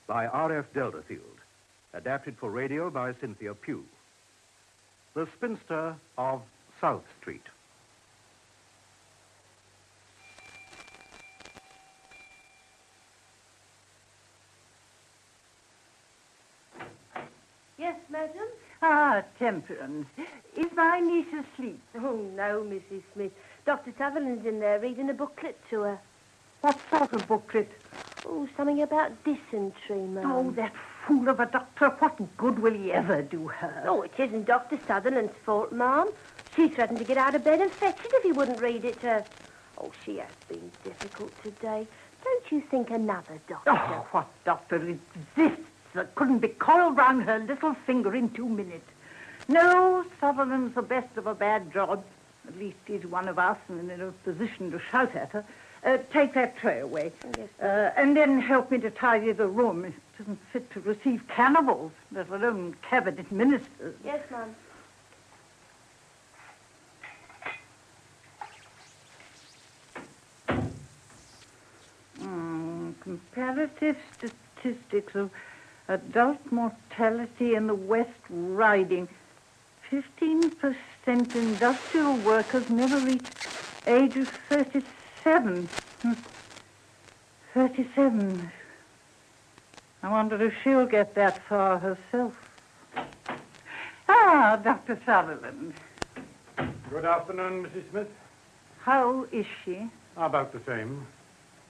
by R.F. Delderfield, adapted for radio by Cynthia Pugh. The Spinster of South Street. Yes, madam? Ah, Temperance. Is my niece asleep? Oh, no, Mrs. Smith. Dr. Sutherland's in there reading a booklet to her. What sort of booklet? Oh, something about dysentery, ma'am. Oh, that fool of a doctor. What good will he ever do her? Oh, it isn't Dr. Sutherland's fault, ma'am. She threatened to get out of bed and fetch it if he wouldn't read it to her. Oh, she has been difficult today. Don't you think another doctor... Oh, what doctor exists that couldn't be coiled round her little finger in 2 minutes? No, Sutherland's the best of a bad job. At least he's one of us and in a position to shout at her. Take that tray away. Yes, and then help me to tidy the room. It isn't fit to receive cannibals, let alone cabinet ministers. Yes, ma'am. Comparative statistics of adult mortality in the West Riding. 15% industrial workers never reach age of 37. 37. I wonder if she'll get that far herself. Ah, Dr. Sutherland. Good afternoon, Mrs. Smith. How is she? About the same.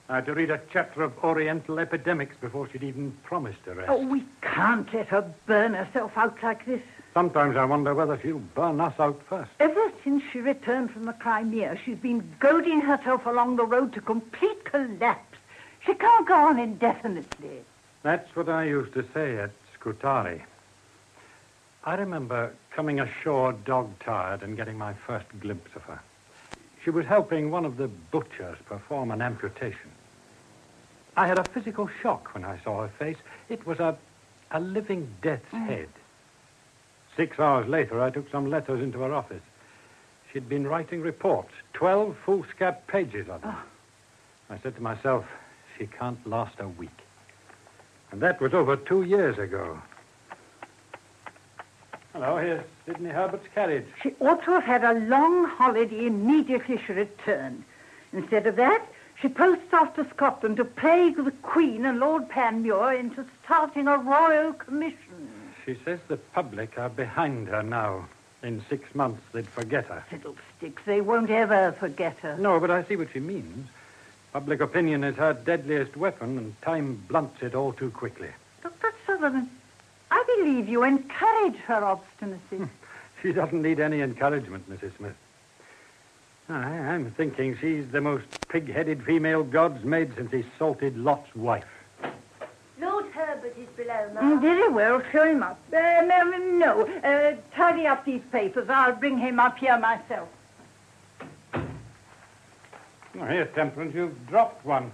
I had to read a chapter of Oriental epidemics before she'd even promised to rest. Oh, we can't let her burn herself out like this. Sometimes I wonder whether she'll burn us out first. Ever since she returned from the Crimea, she's been goading herself along the road to complete collapse. She can't go on indefinitely. That's what I used to say at Scutari. I remember coming ashore dog-tired and getting my first glimpse of her. She was helping one of the butchers perform an amputation. I had a physical shock when I saw her face. It was a living death's head. 6 hours later, I took some letters into her office. She'd been writing reports, 12 foolscap pages of them. I said to myself, she can't last a week. And that was over 2 years ago. Hello, here's Sidney Herbert's carriage. She ought to have had a long holiday immediately she returned. Instead of that, she posts off to Scotland to plague the Queen and Lord Panmure into starting a royal commission. She says the public are behind her now. In 6 months, they'd forget her. Fiddlesticks, they won't ever forget her. No, but I see what she means. Public opinion is her deadliest weapon, and time blunts it all too quickly. Dr. Sutherland, I believe you encourage her obstinacy. She doesn't need any encouragement, Mrs. Smith. I'm thinking she's the most pig-headed female God's made since he salted Lot's wife. Lord Herbert is below, ma'am. Very well, show him up. No, tidy up these papers. I'll bring him up here myself. Oh, here, Temperance, you've dropped one.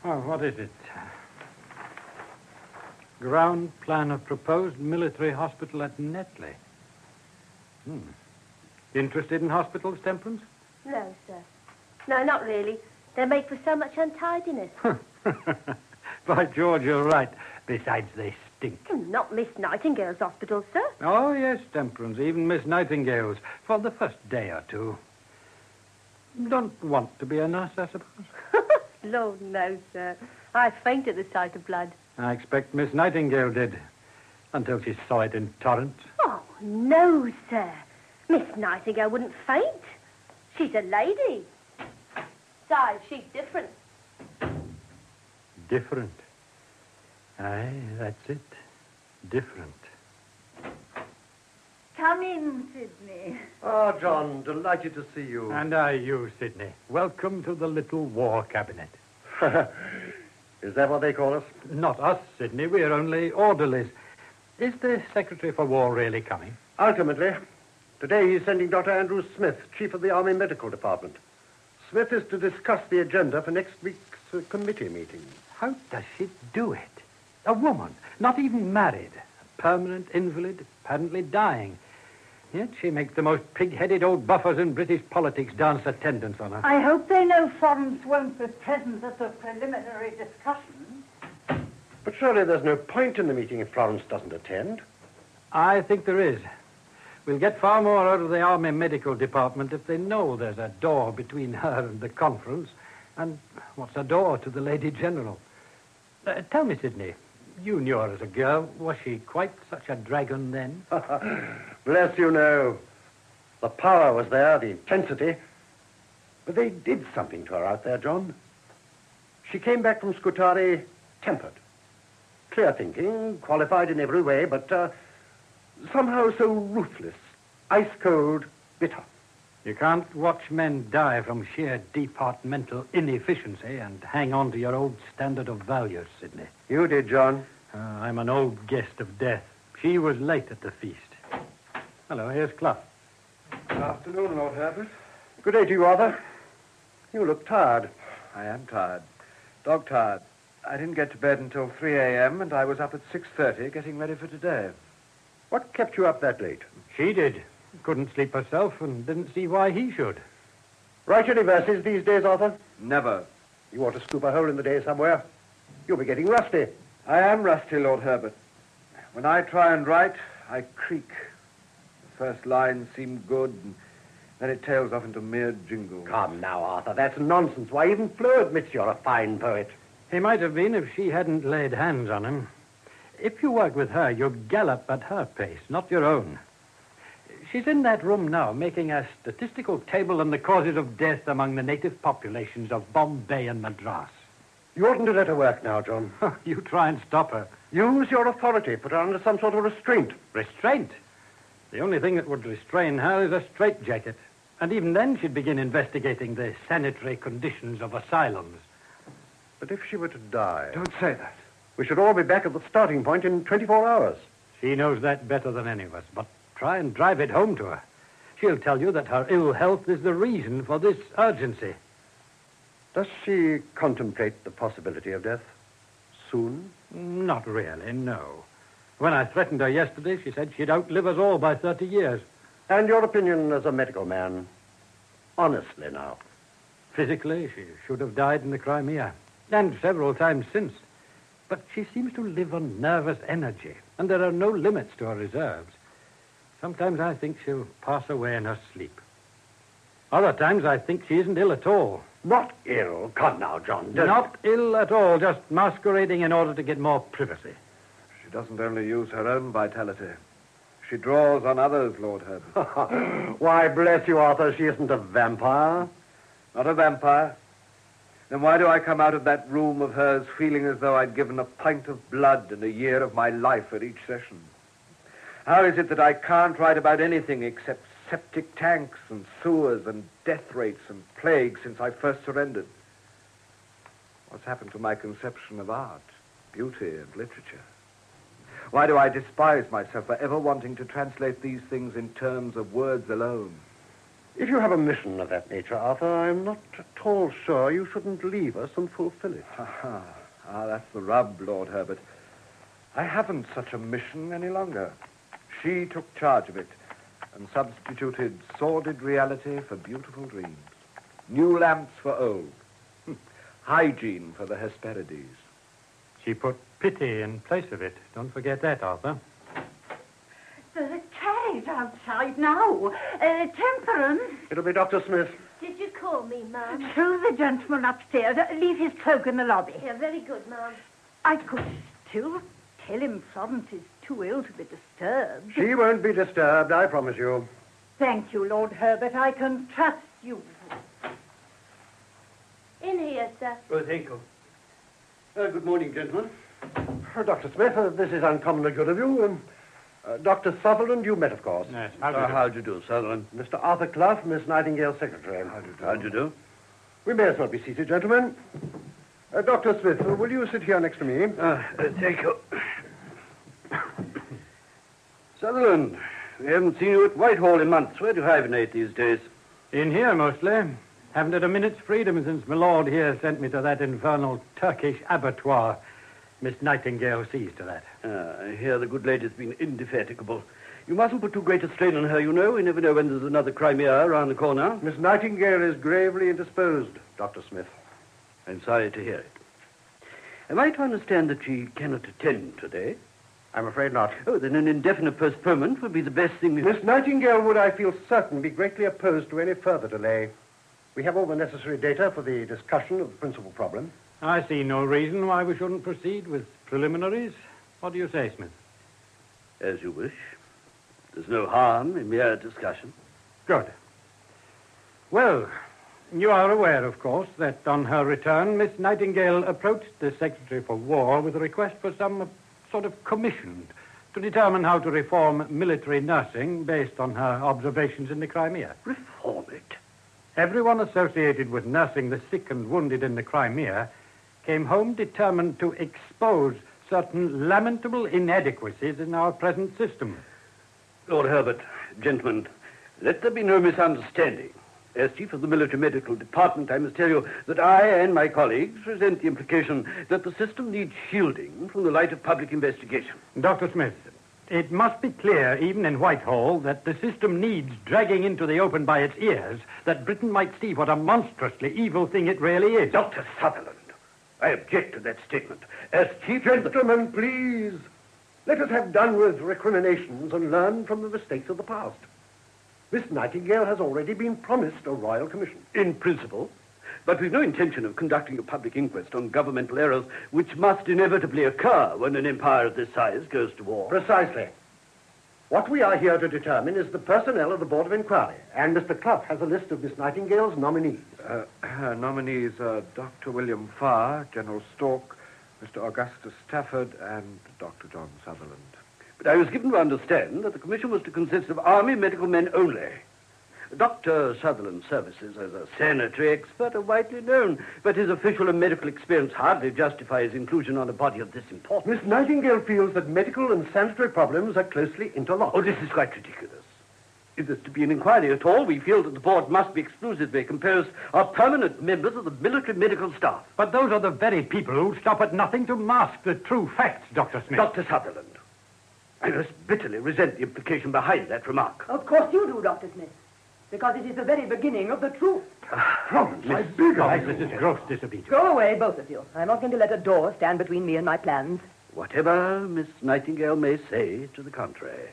Oh, what is it? Ground plan of proposed military hospital at Netley. Interested in hospitals, Temperance? No, sir. No, not really. They make for so much untidiness. By George, you're right. Besides, they stink. Not Miss Nightingale's hospital, sir. Oh, yes, Temperance, even Miss Nightingale's, for the first day or two. Don't want to be a nurse, I suppose? Lord, no, sir. I faint at the sight of blood. I expect Miss Nightingale did, until she saw it in torrents. Oh, no, sir. Miss Nightingale wouldn't faint. She's a lady. Besides, she's different. Different. Aye, that's it. Different. Come in, Sidney. Ah, John, delighted to see you. And I, you, Sidney. Welcome to the little war cabinet. Is that what they call us? Not us, Sidney. We're only orderlies. Is the Secretary for War really coming? Ultimately. Today he's sending Dr. Andrew Smith, Chief of the Army Medical Department. Smith is to discuss the agenda for next week's committee meeting. How does she do it? A woman, not even married, a permanent invalid, apparently dying. Yet she makes the most pig-headed old buffers in British politics dance attendance on her. I hope they know foreigners won't be present at the preliminary discussion. But surely there's no point in the meeting if Florence doesn't attend. I think there is. We'll get far more out of the Army Medical Department if they know there's a door between her and the conference. And what's a door to the Lady General? Tell me, Sidney, you knew her as a girl. Was she quite such a dragon then? Bless you, no. The power was there, the intensity. But they did something to her out there, John. She came back from Scutari tempered. Clear thinking, qualified in every way, but somehow so ruthless, ice-cold, bitter. You can't watch men die from sheer departmental inefficiency and hang on to your old standard of values, Sidney. You did, John. I'm an old guest of death. She was late at the feast. Hello, here's Clough. Good afternoon, Lord Herbert. Good day to you, Arthur. You look tired. I am tired. Dog tired. I didn't get to bed until 3 a.m., and I was up at 6:30 getting ready for today. What kept you up that late? She did. Couldn't sleep herself and didn't see why he should. Write any verses these days, Arthur? Never. You ought to scoop a hole in the day somewhere. You'll be getting rusty. I am rusty, Lord Herbert. When I try and write, I creak. The first lines seem good, and then it tails off into mere jingle. Come now, Arthur, that's nonsense. Why, even Flo admits you're a fine poet. He might have been if she hadn't laid hands on him. If you work with her, you gallop at her pace, not your own. She's in that room now, making a statistical table on the causes of death among the native populations of Bombay and Madras. You oughtn't to let her work now, John. You try and stop her. Use your authority. Put her under some sort of restraint. Restraint? The only thing that would restrain her is a straitjacket. And even then she'd begin investigating the sanitary conditions of asylums. But if she were to die... Don't say that. We should all be back at the starting point in 24 hours. She knows that better than any of us, but try and drive it home to her. She'll tell you that her ill health is the reason for this urgency. Does she contemplate the possibility of death? Soon? Not really, no. When I threatened her yesterday, she said she'd outlive us all by 30 years. And your opinion as a medical man? Honestly now. Physically, she should have died in the Crimea, and several times since. But she seems to live on nervous energy, and there are no limits to her reserves. Sometimes I think she'll pass away in her sleep. Other times I think she isn't ill at all. Not ill? Come now, John. Not ill at all, just masquerading in order to get more privacy. She doesn't only use her own vitality. She draws on others, Lord Herbert. Why, bless you, Arthur, she isn't a vampire. Not a vampire. Then why do I come out of that room of hers feeling as though I'd given a pint of blood and a year of my life at each session? How is it that I can't write about anything except septic tanks and sewers and death rates and plague since I first surrendered? What's happened to my conception of art, beauty, and literature? Why do I despise myself for ever wanting to translate these things in terms of words alone? If you have a mission of that nature, Arthur, I'm not at all sure you shouldn't leave us and fulfill it. That's the rub, Lord Herbert. I haven't such a mission any longer. She took charge of it and substituted sordid reality for beautiful dreams. New lamps for old. Hygiene for the Hesperides. She put pity in place of it. Don't forget that, Arthur. The carriage outside now. Temperance. It'll be Dr. Smith. Did you call me, Mum? Show the gentleman upstairs. Leave his cloak in the lobby. Yeah, very good, Mum. I could still tell him Florence is too ill to be disturbed. She won't be disturbed, I promise you. Thank you, Lord Herbert. I can trust you. In here, sir. Oh, thank you. Good morning, gentlemen. Dr. Smith, this is uncommonly good of you. Dr. Sutherland, you met, of course. Yes, How do you do, Sutherland? Mr. Arthur Clough, Miss Nightingale's secretary. How do you do? We may as well be seated, gentlemen. Dr. Smith, will you sit here next to me? Thank you. Sutherland, we haven't seen you at Whitehall in months. Where do you hibernate these days? In here, mostly. Haven't had a minute's freedom since my lord here sent me to that infernal Turkish abattoir. Miss Nightingale sees to that. I hear the good lady's been indefatigable. You mustn't put too great a strain on her, you know. We never know when there's another Crimea around the corner. Miss Nightingale is gravely indisposed, Dr. Smith. I'm sorry to hear it. Am I to understand that she cannot attend today? I'm afraid not. Oh, then an indefinite postponement would be the best thing. Miss Nightingale would, I feel certain, be greatly opposed to any further delay. We have all the necessary data for the discussion of the principal problem. I see no reason why we shouldn't proceed with preliminaries. What do you say, Smith? As you wish. There's no harm in mere discussion. Good. Well, you are aware, of course, that on her return, Miss Nightingale approached the Secretary for War with a request for some sort of commission to determine how to reform military nursing based on her observations in the Crimea. Reform it? Everyone associated with nursing the sick and wounded in the Crimea came home determined to expose certain lamentable inadequacies in our present system. Lord Herbert, gentlemen, let there be no misunderstanding. As Chief of the Military Medical Department, I must tell you that I and my colleagues resent the implication that the system needs shielding from the light of public investigation. Dr. Smith, it must be clear, even in Whitehall, that the system needs dragging into the open by its ears, that Britain might see what a monstrously evil thing it really is. Dr. Sutherland, I object to that statement. As Chief of the... Gentlemen, please, let us have done with recriminations and learn from the mistakes of the past. Miss Nightingale has already been promised a royal commission. In principle, but we've no intention of conducting a public inquest on governmental errors which must inevitably occur when an empire of this size goes to war. Precisely. What we are here to determine is the personnel of the Board of Inquiry, and Mr. Clough has a list of Miss Nightingale's nominees. Her nominees are Dr. William Farr, General Stork, Mr. Augustus Stafford, and Dr. John Sutherland. But I was given to understand that the commission was to consist of army medical men only. Dr. Sutherland's services as a sanitary expert are widely known, but his official and medical experience hardly justify his inclusion on a body of this importance. Miss Nightingale feels that medical and sanitary problems are closely interlocked. Oh, this is quite ridiculous. If there's to be an inquiry at all, we feel that the board must be exclusively composed of permanent members of the military medical staff. But those are the very people who stop at nothing to mask the true facts, Dr. Smith. Dr. Sutherland, I most bitterly resent the implication behind that remark. Of course you do, Dr. Smith, because it is the very beginning of the truth. Florence, I beg of you. This is gross disobedience. Go away, both of you. I'm not going to let a door stand between me and my plans. Whatever Miss Nightingale may say to the contrary,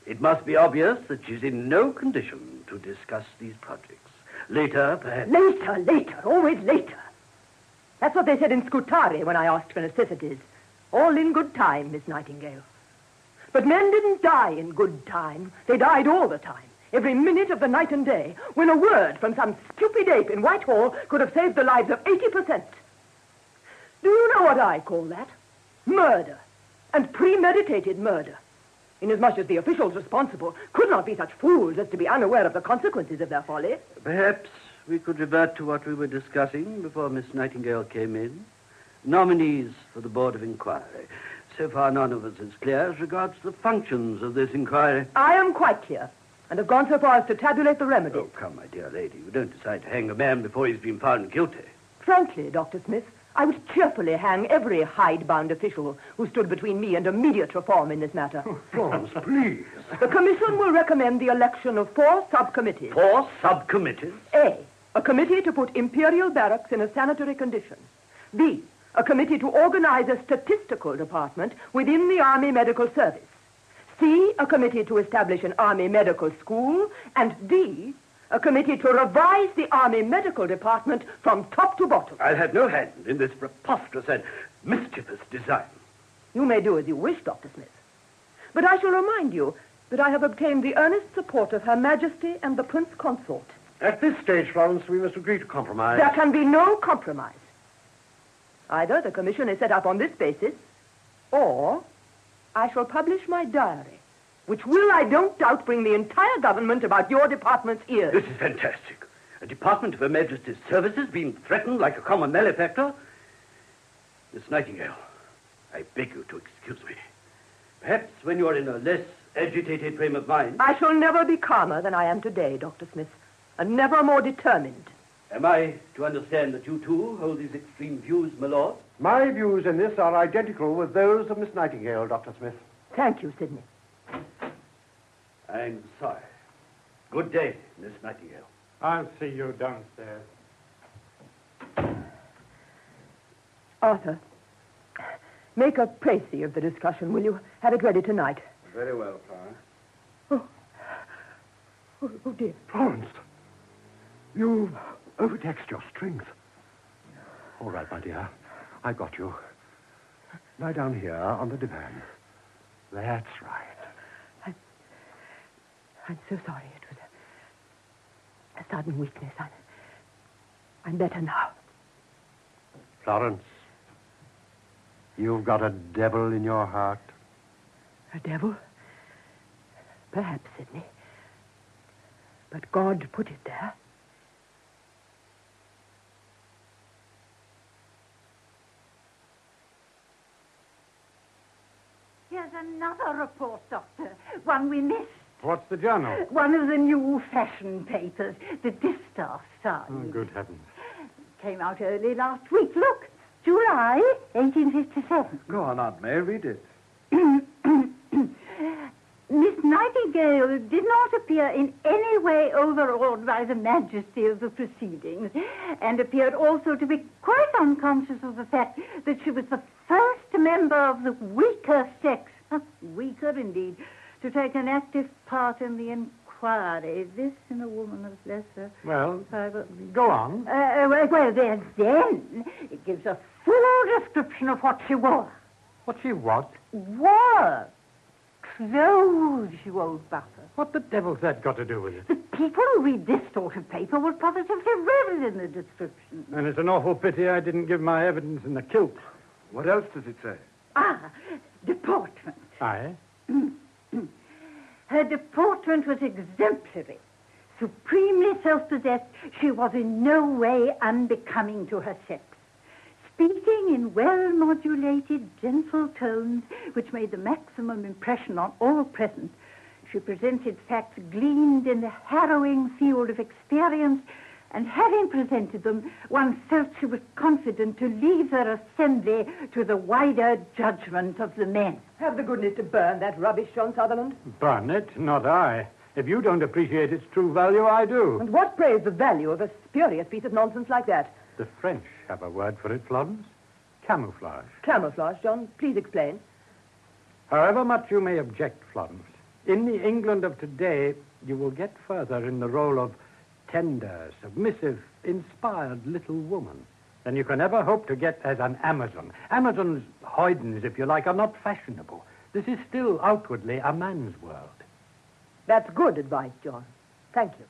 it must be obvious that she's in no condition to discuss these projects. Later, perhaps... Later, always later. That's what they said in Scutari when I asked for necessities. All in good time, Miss Nightingale. But men didn't die in good time. They died all the time, every minute of the night and day, when a word from some stupid ape in Whitehall could have saved the lives of 80%. Do you know what I call that? Murder. And premeditated murder. Inasmuch as the officials responsible could not be such fools as to be unaware of the consequences of their folly. Perhaps we could revert to what we were discussing before Miss Nightingale came in. Nominees for the Board of Inquiry. So far, none of us is clear as regards the functions of this inquiry. I am quite clear, and have gone so far as to tabulate the remedies. Oh, come, my dear lady. You don't decide to hang a man before he's been found guilty. Frankly, Dr. Smith, I would cheerfully hang every hidebound official who stood between me and immediate reform in this matter. Florence, please. The commission will recommend the election of 4 subcommittees. 4 subcommittees? A committee to put imperial barracks in a sanitary condition. B, a committee to organize a statistical department within the Army Medical Service. C, a committee to establish an Army Medical School. And D, a committee to revise the Army Medical Department from top to bottom. I'll have no hand in this preposterous and mischievous design. You may do as you wish, Dr. Smith. But I shall remind you that I have obtained the earnest support of Her Majesty and the Prince Consort. At this stage, Florence, we must agree to compromise. There can be no compromise. Either the commission is set up on this basis, or I shall publish my diary, which will, I don't doubt, bring the entire government about your department's ears. This is fantastic. A department of Her Majesty's services being threatened like a common malefactor. Miss Nightingale, I beg you to excuse me. Perhaps when you're in a less agitated frame of mind... I shall never be calmer than I am today, Dr. Smith, and never more determined. Am I to understand that you, too, hold these extreme views, my lord? My views in this are identical with those of Miss Nightingale, Dr. Smith. Thank you, Sidney. I'm sorry. Good day, Miss Nightingale. I'll see you downstairs. Arthur, Make a précis of the discussion, will you? Have it ready tonight. Very well, Florence. Oh, dear. Florence, you've overtaxed your strength. All right, my dear. I got you. Lie down here on the divan. That's right. I'm so sorry. It was a sudden weakness. I'm better now. Florence, you've got a devil in your heart. A devil? Perhaps, Sidney. But God put it there. Here's another report, Doctor. One we missed. What's the journal? One of the new fashion papers, the Distaff Oh, size. good heavens. Came out early last week. Look, July 1857. Go on, Aunt May, read it. Miss Nightingale did not appear in any way overawed by the majesty of the proceedings, and appeared also to be quite unconscious of the fact that she was the first member of the weaker sex, weaker indeed, to take an active part in the inquiry. This in a woman of lesser... Well, private... go on. Well, then, it gives a full description of what she wore. What she what? Wore. Clothes, you old buffer. What the devil's that got to do with it? The people who read this sort of paper will positively revel in the description. And it's an awful pity I didn't give my evidence in the kilt. What else does it say? Deportment. Aye? Her deportment was exemplary. Supremely self-possessed, she was in no way unbecoming to her sex. Speaking in well-modulated, gentle tones, which made the maximum impression on all present, she presented facts gleaned in the harrowing field of experience, and having presented them, one felt she was confident to leave her assembly to the wider judgment of the men. Have the goodness to burn that rubbish, John Sutherland. Burn it? Not I. If you don't appreciate its true value, I do. And what praise the value of a spurious piece of nonsense like that? The French have a word for it, Florence. Camouflage. Camouflage, John. Please explain. However much you may object, Florence, in the England of today, you will get further in the role of tender, submissive, inspired little woman than you can ever hope to get as an Amazon. Amazons, hoydens, if you like, are not fashionable. This is still outwardly a man's world. That's good advice, John. Thank you.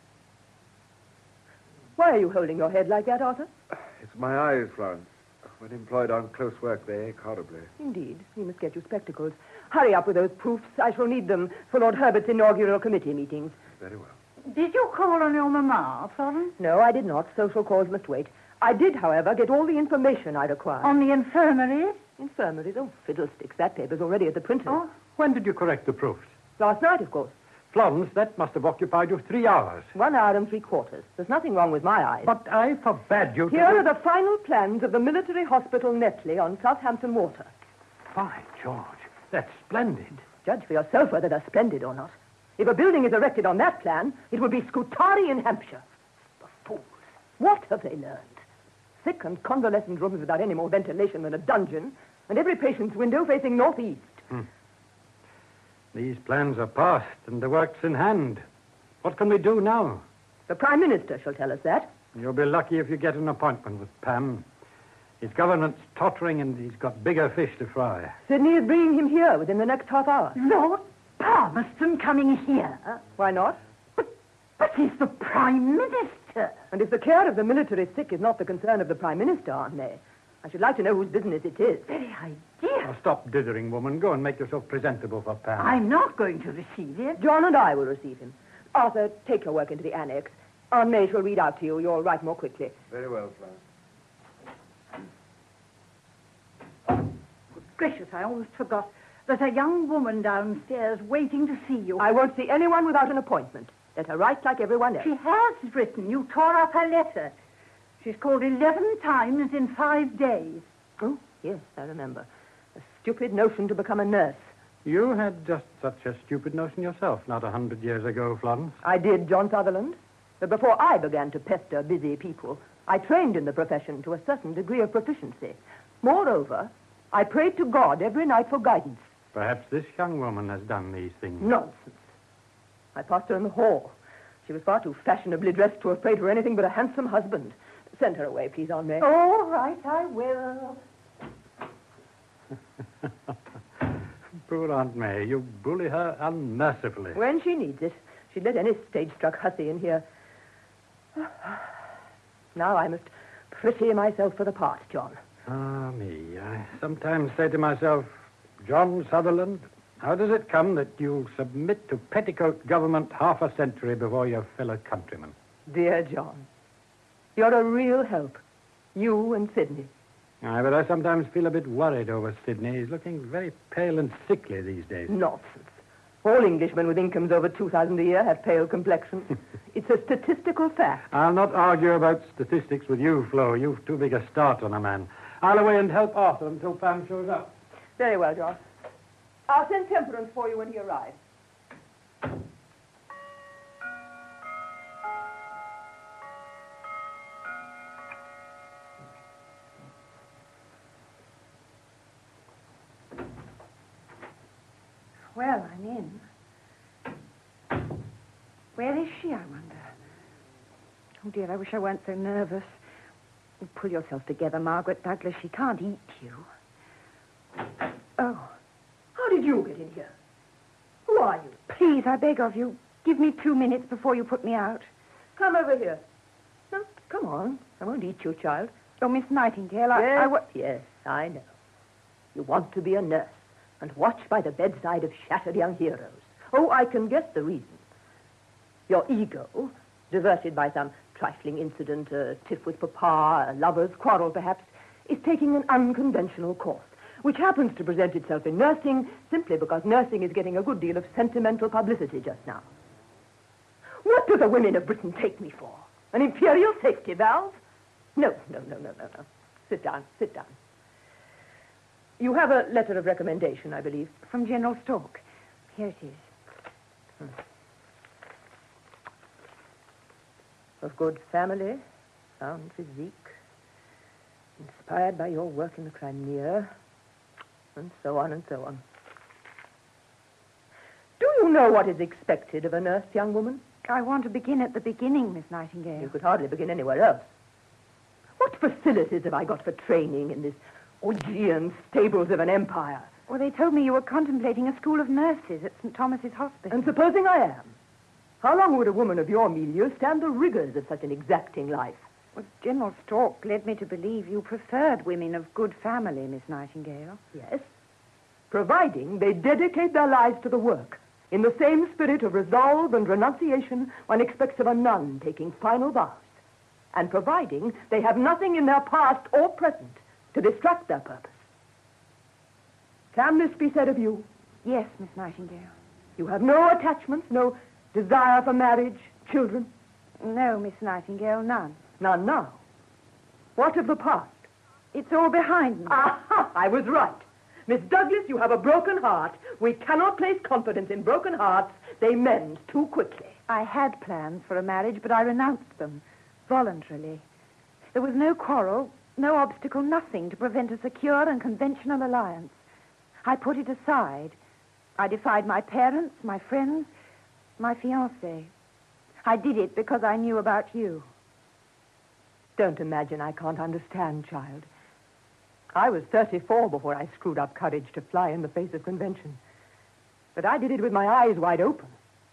Why are you holding your head like that, Arthur? It's my eyes, Florence. When employed on close work, they ache horribly. Indeed. We must get you spectacles. Hurry up with those proofs. I shall need them for Lord Herbert's inaugural committee meetings. Very well. Did you call on your mamma, Florence? No, I did not. Social calls must wait. I did, however, get all the information I required. On the infirmaries? Infirmaries? Oh, fiddlesticks. That paper's already at the printer. Oh. When did you correct the proofs? Last night, of course. Florence, that must have occupied you 3 hours. 1 hour and 3/4. There's nothing wrong with my eyes. But I forbade you to... Here are the final plans of the military hospital Netley on Southampton Water. By George, that's splendid. Judge for yourself whether they're splendid or not. If a building is erected on that plan, it will be Scutari in Hampshire. The fools. What have they learned? Sick and convalescent rooms without any more ventilation than a dungeon, and every patient's window facing northeast. These plans are passed, and the work's in hand. What can we do now? The Prime Minister shall tell us that. You'll be lucky if you get an appointment with Pam. His government's tottering, and he's got bigger fish to fry. Sydney is bringing him here within the next half hour. Lord Palmerston coming here? Why not? But he's the Prime Minister. And if the care of the military sick is not the concern of the Prime Minister, Aunt May, I should like to know whose business it is. Very idea. Now, stop dithering, woman. Go and make yourself presentable for Pam. I'm not going to receive him. John and I will receive him. Arthur, take your work into the annex. Aunt May shall read out to you. You'll write more quickly. Very well, Florence. Good gracious, I almost forgot. There's a young woman downstairs waiting to see you. I won't see anyone without an appointment. Let her write like everyone else. She has written. You tore up her letter. She's called 11 times in 5 days. Oh, yes, I remember. A stupid notion to become a nurse. You had just such a stupid notion yourself not 100 years ago, Florence. I did, John Sutherland. But before I began to pester busy people, I trained in the profession to a certain degree of proficiency. Moreover, I prayed to God every night for guidance. Perhaps this young woman has done these things. Nonsense. I passed her in the hall. She was far too fashionably dressed to have prayed for anything but a handsome husband. Send her away, please, Aunt May. All right, I will. Poor Aunt May. You bully her unmercifully. When she needs it. She'd let any stage-struck hussy in here. Now I must pretty myself for the part, John. Ah, me. I sometimes say to myself, John Sutherland, how does it come that you submit to petticoat government half a century before your fellow countrymen? Dear John, you're a real help. You and Sidney. Aye, but I sometimes feel a bit worried over Sidney. He's looking very pale and sickly these days. Nonsense. All Englishmen with incomes over 2,000 a year have pale complexions. It's a statistical fact. I'll not argue about statistics with you, Flo. You've too big a start on a man. I'll away and help Arthur until Pam shows up. Very well, John. I'll send Temperance for you when he arrives. Well, I'm in. Where is she, I wonder? Oh, dear, I wish I weren't so nervous. Oh, pull yourself together, Margaret Douglas. She can't eat you. Oh. How did you get in here? Who are you? Please, I beg of you, give me 2 minutes before you put me out. Come over here. No, come on. I won't eat you, child. Oh, Miss Nightingale, Yes, I know. You want to be a nurse and watch by the bedside of shattered young heroes. Oh, I can guess the reason. Your ego, diverted by some trifling incident, a tiff with Papa, a lover's quarrel perhaps, is taking an unconventional course, which happens to present itself in nursing simply because nursing is getting a good deal of sentimental publicity just now. What do the women of Britain take me for? An imperial safety valve? No. Sit down. You have a letter of recommendation, I believe. From General Stork. Here it is. Of good family, sound physique, inspired by your work in the Crimea, and so on and so on. Do you know what is expected of a nurse, young woman? I want to begin at the beginning, Miss Nightingale. You could hardly begin anywhere else. What facilities have I got for training in this Augean stables of an empire? Well, they told me you were contemplating a school of nurses at St. Thomas's Hospital. And supposing I am, how long would a woman of your milieu stand the rigors of such an exacting life? Well, General Stork led me to believe you preferred women of good family, Miss Nightingale. Yes, providing they dedicate their lives to the work in the same spirit of resolve and renunciation one expects of a nun taking final vows, and providing they have nothing in their past or present to distract their purpose. Can this be said of you? Yes, Miss Nightingale. You have no attachments, no desire for marriage, children? No, Miss Nightingale, none. None now. What of the past? It's all behind me. Aha! I was right. Miss Douglas, you have a broken heart. We cannot place confidence in broken hearts. They mend too quickly. I had plans for a marriage, but I renounced them voluntarily. There was no quarrel, no obstacle, nothing to prevent a secure and conventional alliance. I put it aside. I defied my parents, my friends, my fiancé. I did it because I knew about you. Don't imagine I can't understand, child. I was 34 before I screwed up courage to fly in the face of convention. But I did it with my eyes wide open.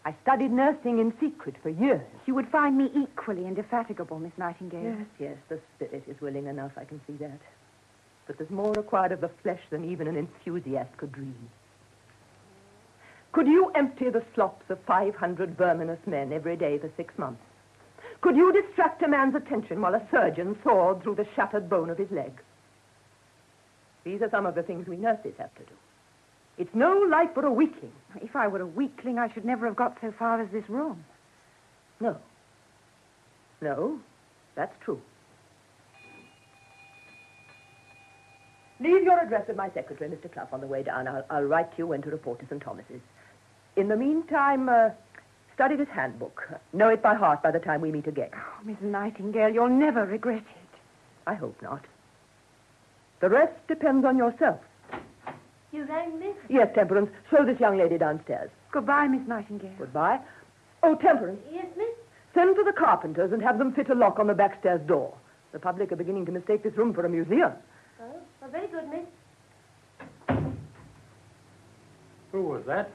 I studied nursing in secret for years. You would find me equally indefatigable, Miss Nightingale. Yes, the spirit is willing enough, I can see that. But there's more required of the flesh than even an enthusiast could dream. Could you empty the slops of 500 verminous men every day for 6 months? Could you distract a man's attention while a surgeon sawed through the shattered bone of his leg? These are some of the things we nurses have to do. It's no life for a weakling. If I were a weakling, I should never have got so far as this room. No, that's true. Leave your address with my secretary, Mr. Clough, on the way down. I'll write you when to report to St. Thomas's. In the meantime, study this handbook. Know it by heart by the time we meet again. Oh, Miss Nightingale, you'll never regret it. I hope not. The rest depends on yourself. You rang, miss? Yes, Temperance. Show this young lady downstairs. Goodbye, Miss Nightingale. Goodbye. Oh, Temperance. Yes, miss? Send for the carpenters and have them fit a lock on the backstairs door. The public are beginning to mistake this room for a museum. Oh, well, very good, miss. Who was that?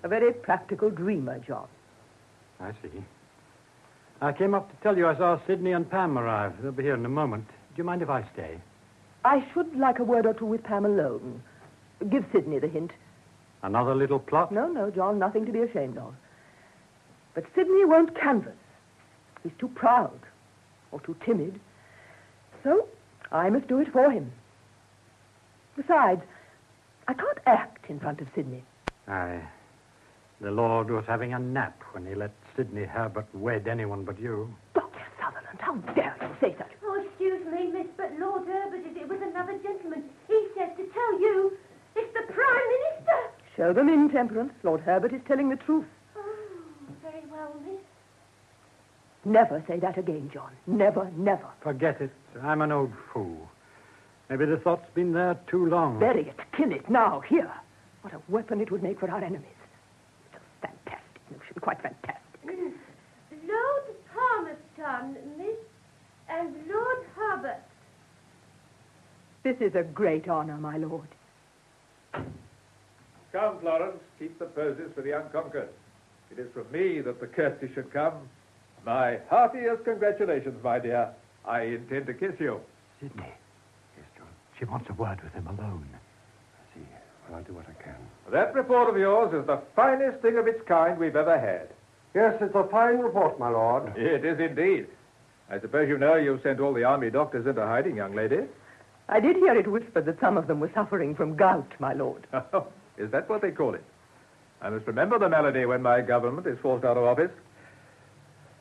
A very practical dreamer, John. I see. I came up to tell you I saw Sidney and Pam arrive. They'll be here in a moment. Do you mind if I stay? I should like a word or two with Pam alone. Give Sidney the hint. Another little plot? No, John, nothing to be ashamed of. But Sidney won't canvass. He's too proud or too timid. So I must do it for him. Besides, I can't act in front of Sidney. Aye. The Lord was having a nap when he let Sidney Herbert wed anyone but you. Dr. Sutherland, how dare you say such... Oh, excuse me, miss, but Lord Herbert is it with another gentleman. He says to tell you it's the Prime Minister. Show them in, Temperance. Lord Herbert is telling the truth. Oh, very well, miss. Never say that again, John. Never, never. Forget it. I'm an old fool. Maybe the thought's been there too long. Bury it. Kill it. Now, here. What a weapon it would make for our enemies. It's a fantastic notion. Quite fantastic. Lord Palmerston, miss, and Lord Herbert. This is a great honor, my lord. Come, Florence, keep the poses for the unconquered. It is from me that the courtesy should come. My heartiest congratulations, my dear. I intend to kiss you. Sidney. Yes, John. She wants a word with him alone. I see. Well, I'll do what I can. That report of yours is the finest thing of its kind we've ever had. Yes, it's a fine report, my lord. It is indeed. I suppose you know you sent all the army doctors into hiding, young lady. I did hear it whispered that some of them were suffering from gout, my lord. Is that what they call it? I must remember the malady when my government is forced out of office.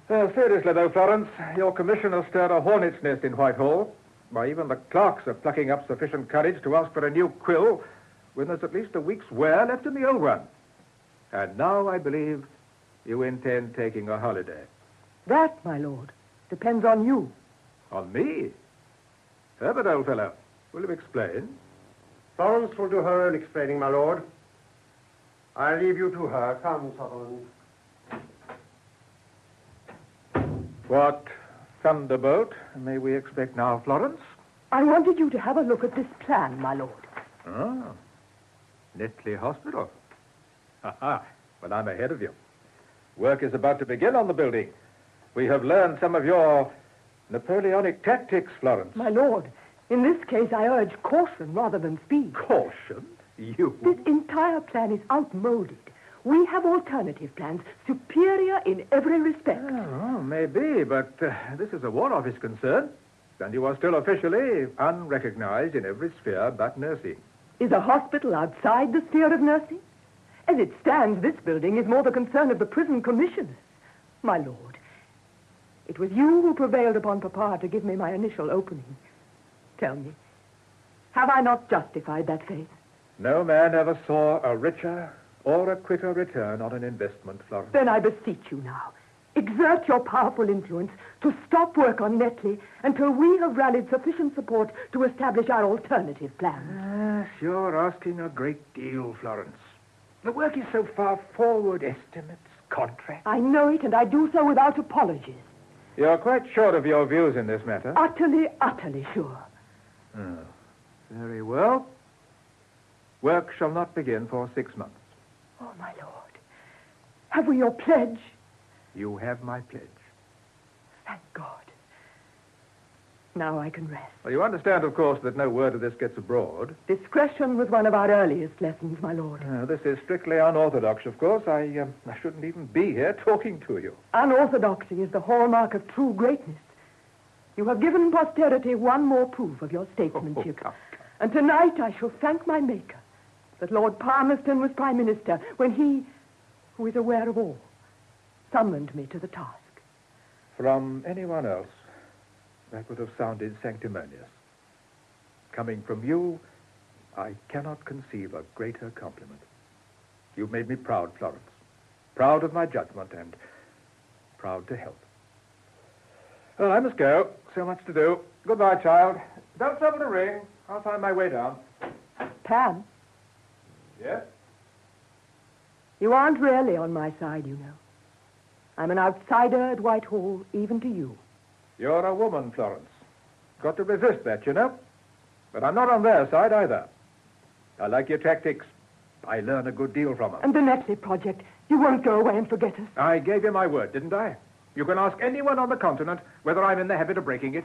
Seriously, though, Florence, your commission has stirred a hornet's nest in Whitehall. Why, even the clerks are plucking up sufficient courage to ask for a new quill when there's at least a week's wear left in the old one. And now, I believe, you intend taking a holiday. That, my lord, depends on you. On me? Herbert, old fellow, will you explain? Florence will do her own explaining, my lord. I leave you to her. Come, Sutherland. What thunderbolt may we expect now, Florence? I wanted you to have a look at this plan, my lord. Ah, Netley Hospital. Ha-ha. Well, I'm ahead of you. Work is about to begin on the building. We have learned some of your Napoleonic tactics, Florence. My lord, in this case, I urge caution rather than speed. Caution? You? This entire plan is outmoded. We have alternative plans, superior in every respect. Oh, maybe, but this is a War Office concern, and you are still officially unrecognized in every sphere but nursing. Is a hospital outside the sphere of nursing? As it stands, this building is more the concern of the prison commissioners. My lord, it was you who prevailed upon Papa to give me my initial opening. Tell me, have I not justified that faith? No man ever saw a richer or a quicker return on an investment, Florence. Then I beseech you now, exert your powerful influence to stop work on Netley until we have rallied sufficient support to establish our alternative plans. Yes, you're asking a great deal, Florence. The work is so far forward, estimates, contracts. I know it, and I do so without apologies. You're quite sure of your views in this matter? Utterly, utterly sure. Oh, very well. Work shall not begin for 6 months. Oh, my lord. Have we your pledge? You have my pledge. Thank God. Now I can rest. Well, you understand, of course, that no word of this gets abroad. Discretion was one of our earliest lessons, my lord. This is strictly unorthodox, of course. I shouldn't even be here talking to you. Unorthodoxy is the hallmark of true greatness. You have given posterity one more proof of your statesmanship. Come. And tonight I shall thank my Maker that Lord Palmerston was Prime Minister when he, who is aware of all, summoned me to the task. From anyone else, that would have sounded sanctimonious. Coming from you, I cannot conceive a greater compliment. You've made me proud, Florence. Proud of my judgment and proud to help. Well, I must go. So much to do. Goodbye, child. Don't trouble to ring. I'll find my way down. Pam, Yes? you aren't really on my side, you know. I'm an outsider at Whitehall, even to you. You're a woman, Florence. Got to resist that, you know. But I'm not on their side either. I like your tactics. I learn a good deal from them. And the Netley project, you won't go away and forget us. I gave you my word, didn't I? You can ask anyone on the continent whether I'm in the habit of breaking it.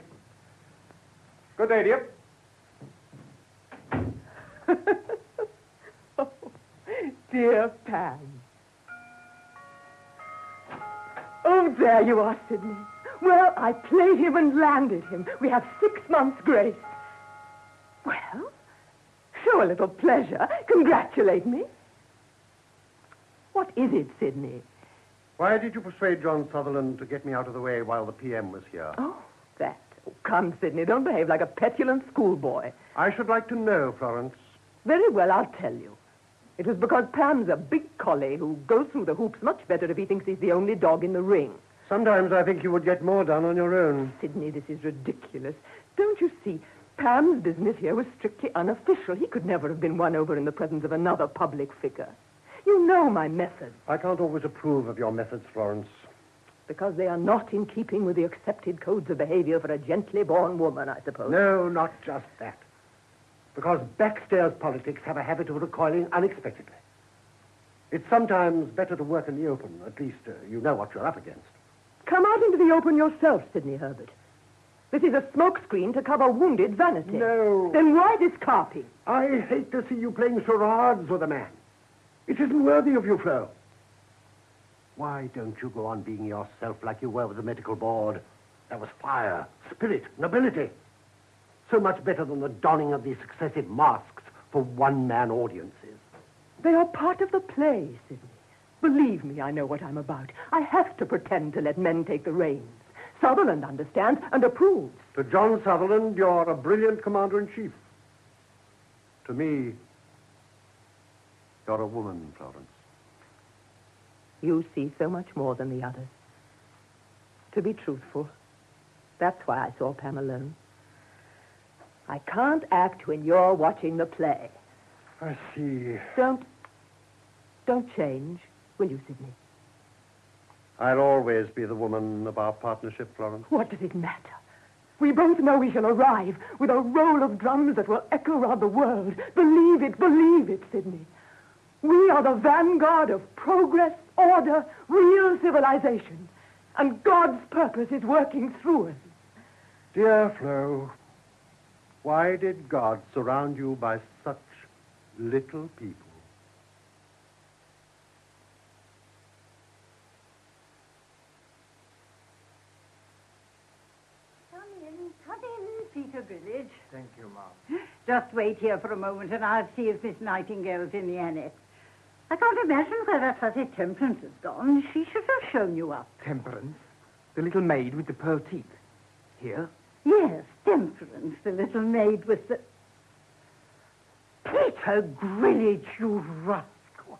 Good day, dear. Oh, dear Pam. Oh, there you are, Sidney. Well, I played him and landed him. We have 6 months' grace. Well, show a little pleasure. Congratulate me. What is it, Sidney? Why did you persuade John Sutherland to get me out of the way while the PM was here? Oh, that. Oh, come, Sidney, don't behave like a petulant schoolboy. I should like to know, Florence. Very well, I'll tell you. It was because Pam's a big collie who goes through the hoops much better if he thinks he's the only dog in the ring. Sometimes I think you would get more done on your own. Sidney, this is ridiculous. Don't you see? Pam's business here was strictly unofficial. He could never have been won over in the presence of another public figure. You know my methods. I can't always approve of your methods, Florence. Because they are not in keeping with the accepted codes of behavior for a gently born woman, I suppose. No, not just that. Because backstairs politics have a habit of recoiling unexpectedly. It's sometimes better to work in the open. At least you know what you're up against. Come out into the open yourself, Sidney Herbert. This is a smokescreen to cover wounded vanity. No. Then why this carping? I hate to see you playing charades with a man. It isn't worthy of you, Flo. Why don't you go on being yourself like you were with the medical board? That was fire, spirit, nobility. So much better than the donning of these successive masks for one-man audiences. They are part of the play, Sidney. Believe me, I know what I'm about. I have to pretend to let men take the reins. Sutherland understands and approves. To John Sutherland, you're a brilliant commander-in-chief. To me, you're a woman, Florence. You see so much more than the others. To be truthful, that's why I saw Pam alone. I can't act when you're watching the play. I see. Don't change, will you, Sidney? I'll always be the woman of our partnership, Florence. What does it matter? We both know we shall arrive with a roll of drums that will echo around the world. Believe it, Sidney. We are the vanguard of progress, order, real civilization. And God's purpose is working through us. Dear Flo, why did God surround you by such little people? Come in, Peter Village. Thank you, Mom. Just wait here for a moment and I'll see if Miss Nightingale's in the annex. I can't imagine where that fuzzy Temperance has gone. She should have shown you up. Temperance? The little maid with the pearl teeth. Here? Yes, Temperance, the little maid with the... Peter Grillage, you rascal.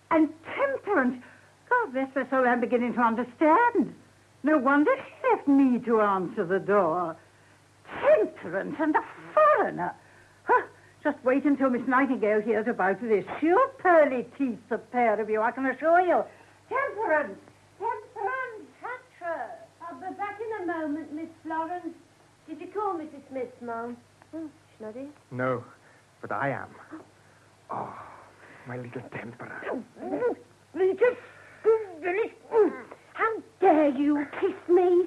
And Temperance. God bless her soul, I'm beginning to understand. No wonder she left me to answer the door. Temperance and a foreigner. Huh. Just wait until Miss Nightingale hears about this. She'll pearly teeth the pair of you, I can assure you. Temperance! Temperance! Catch her. I'll be back in a moment, Miss Florence. Did you call Mrs. Smith, Mom? Oh, she's not in. No, but I am. Oh, my little Temperance. How dare you kiss me?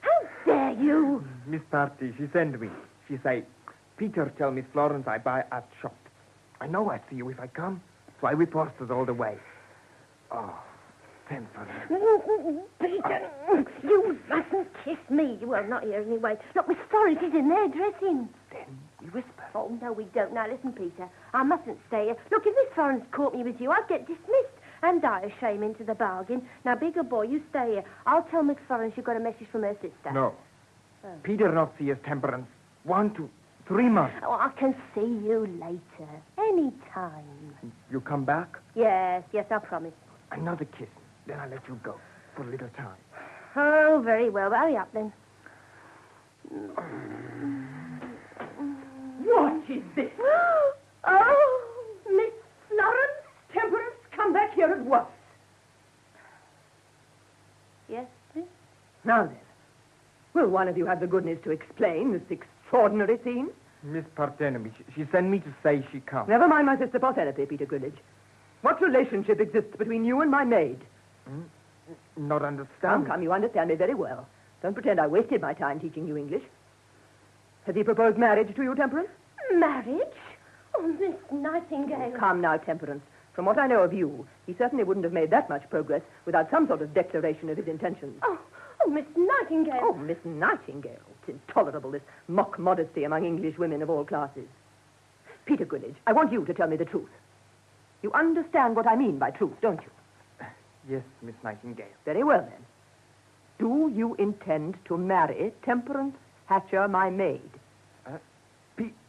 How dare you? Miss Party, she sent me. She say, Peter tell Miss Florence I buy at shop. I know I see you if I come, so I whip horses all the way. Oh, Temperance. Peter, you mustn't kiss me. Well, not here anyway. Look, Miss Florence is in there dressing. Then we whisper. Oh, no, we don't. Now, listen, Peter. I mustn't stay here. Look, if Miss Florence caught me with you, I'd get dismissed. And I a shame into the bargain. Now, bigger boy, you stay here. I'll tell Miss Florence you've got a message from her sister. No. Oh. Peter not see us, Temperance. 1 to 3 months. Oh, I can see you later. Any time. You come back? Yes, I promise. Another kiss. Then I'll let you go for a little time. Oh, very well. Hurry up, then. is this? Oh, Miss Florence? Temperance, come back here at once. Yes, miss? Now then, will one of you have the goodness to explain this extraordinary scene? Miss Parthenope, she sent me to say she can't. Never mind my sister Parthenope, Peter Goodrich. What relationship exists between you and my maid? Not understand. Come, you understand me very well. Don't pretend I wasted my time teaching you English. Has he proposed marriage to you, Temperance? Marriage? Oh, Miss Nightingale. Come now, Temperance. From what I know of you, he certainly wouldn't have made that much progress without some sort of declaration of his intentions. Oh, Miss Nightingale. Oh, Miss Nightingale. It's intolerable, this mock modesty among English women of all classes. Peter Goodrich, I want you to tell me the truth. You understand what I mean by truth, don't you? Yes, Miss Nightingale. Very well, then. Do you intend to marry Temperance Hatcher, my maid?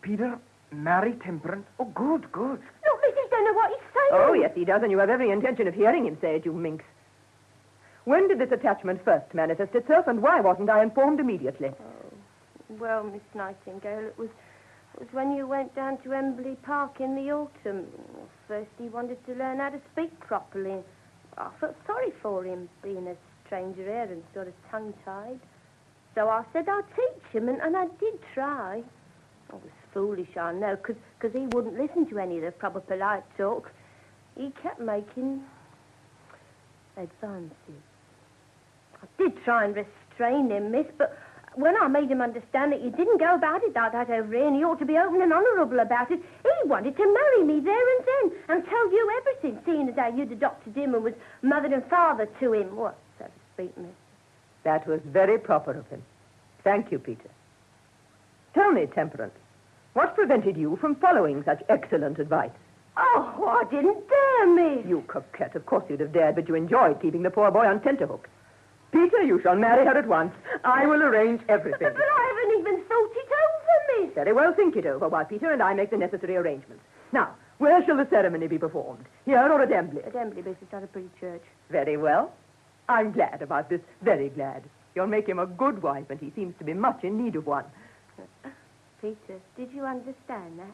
Peter, marry Temperance? Oh, good. Look, Mrs. don't know what he's saying. Oh, yes, he does, and you have every intention of hearing him say it, you minx. When did this attachment first manifest itself, and why wasn't I informed immediately? Oh, well, Miss Nightingale, it was when you went down to Embley Park in the autumn. First he wanted to learn how to speak properly. I felt sorry for him, being a stranger here and sort of tongue-tied. So I said I'd teach him, and I did try. I was foolish, I know, because he wouldn't listen to any of the proper polite talk. He kept making advances. I did try and restrain him, miss, but when I made him understand that you didn't go about it like that over here and he ought to be open and honourable about it, he wanted to marry me there and then and tell you everything, seeing as how you'd adopted him and was mother and father to him. What, so to speak, miss? That was very proper of him. Thank you, Peter. Tell me, Temperance, what prevented you from following such excellent advice? Oh, I didn't dare, miss. You coquette. Of course you'd have dared, but you enjoyed keeping the poor boy on tenterhooks. Peter, you shall marry her at once. I will arrange everything. But I haven't even thought it over, miss. Very well, think it over while Peter and I make the necessary arrangements. Now, where shall the ceremony be performed? Here or at Embley? At Embley, miss. It's not a pretty church. Very well. I'm glad about this. Very glad. You'll make him a good wife, and he seems to be much in need of one. Peter, did you understand that?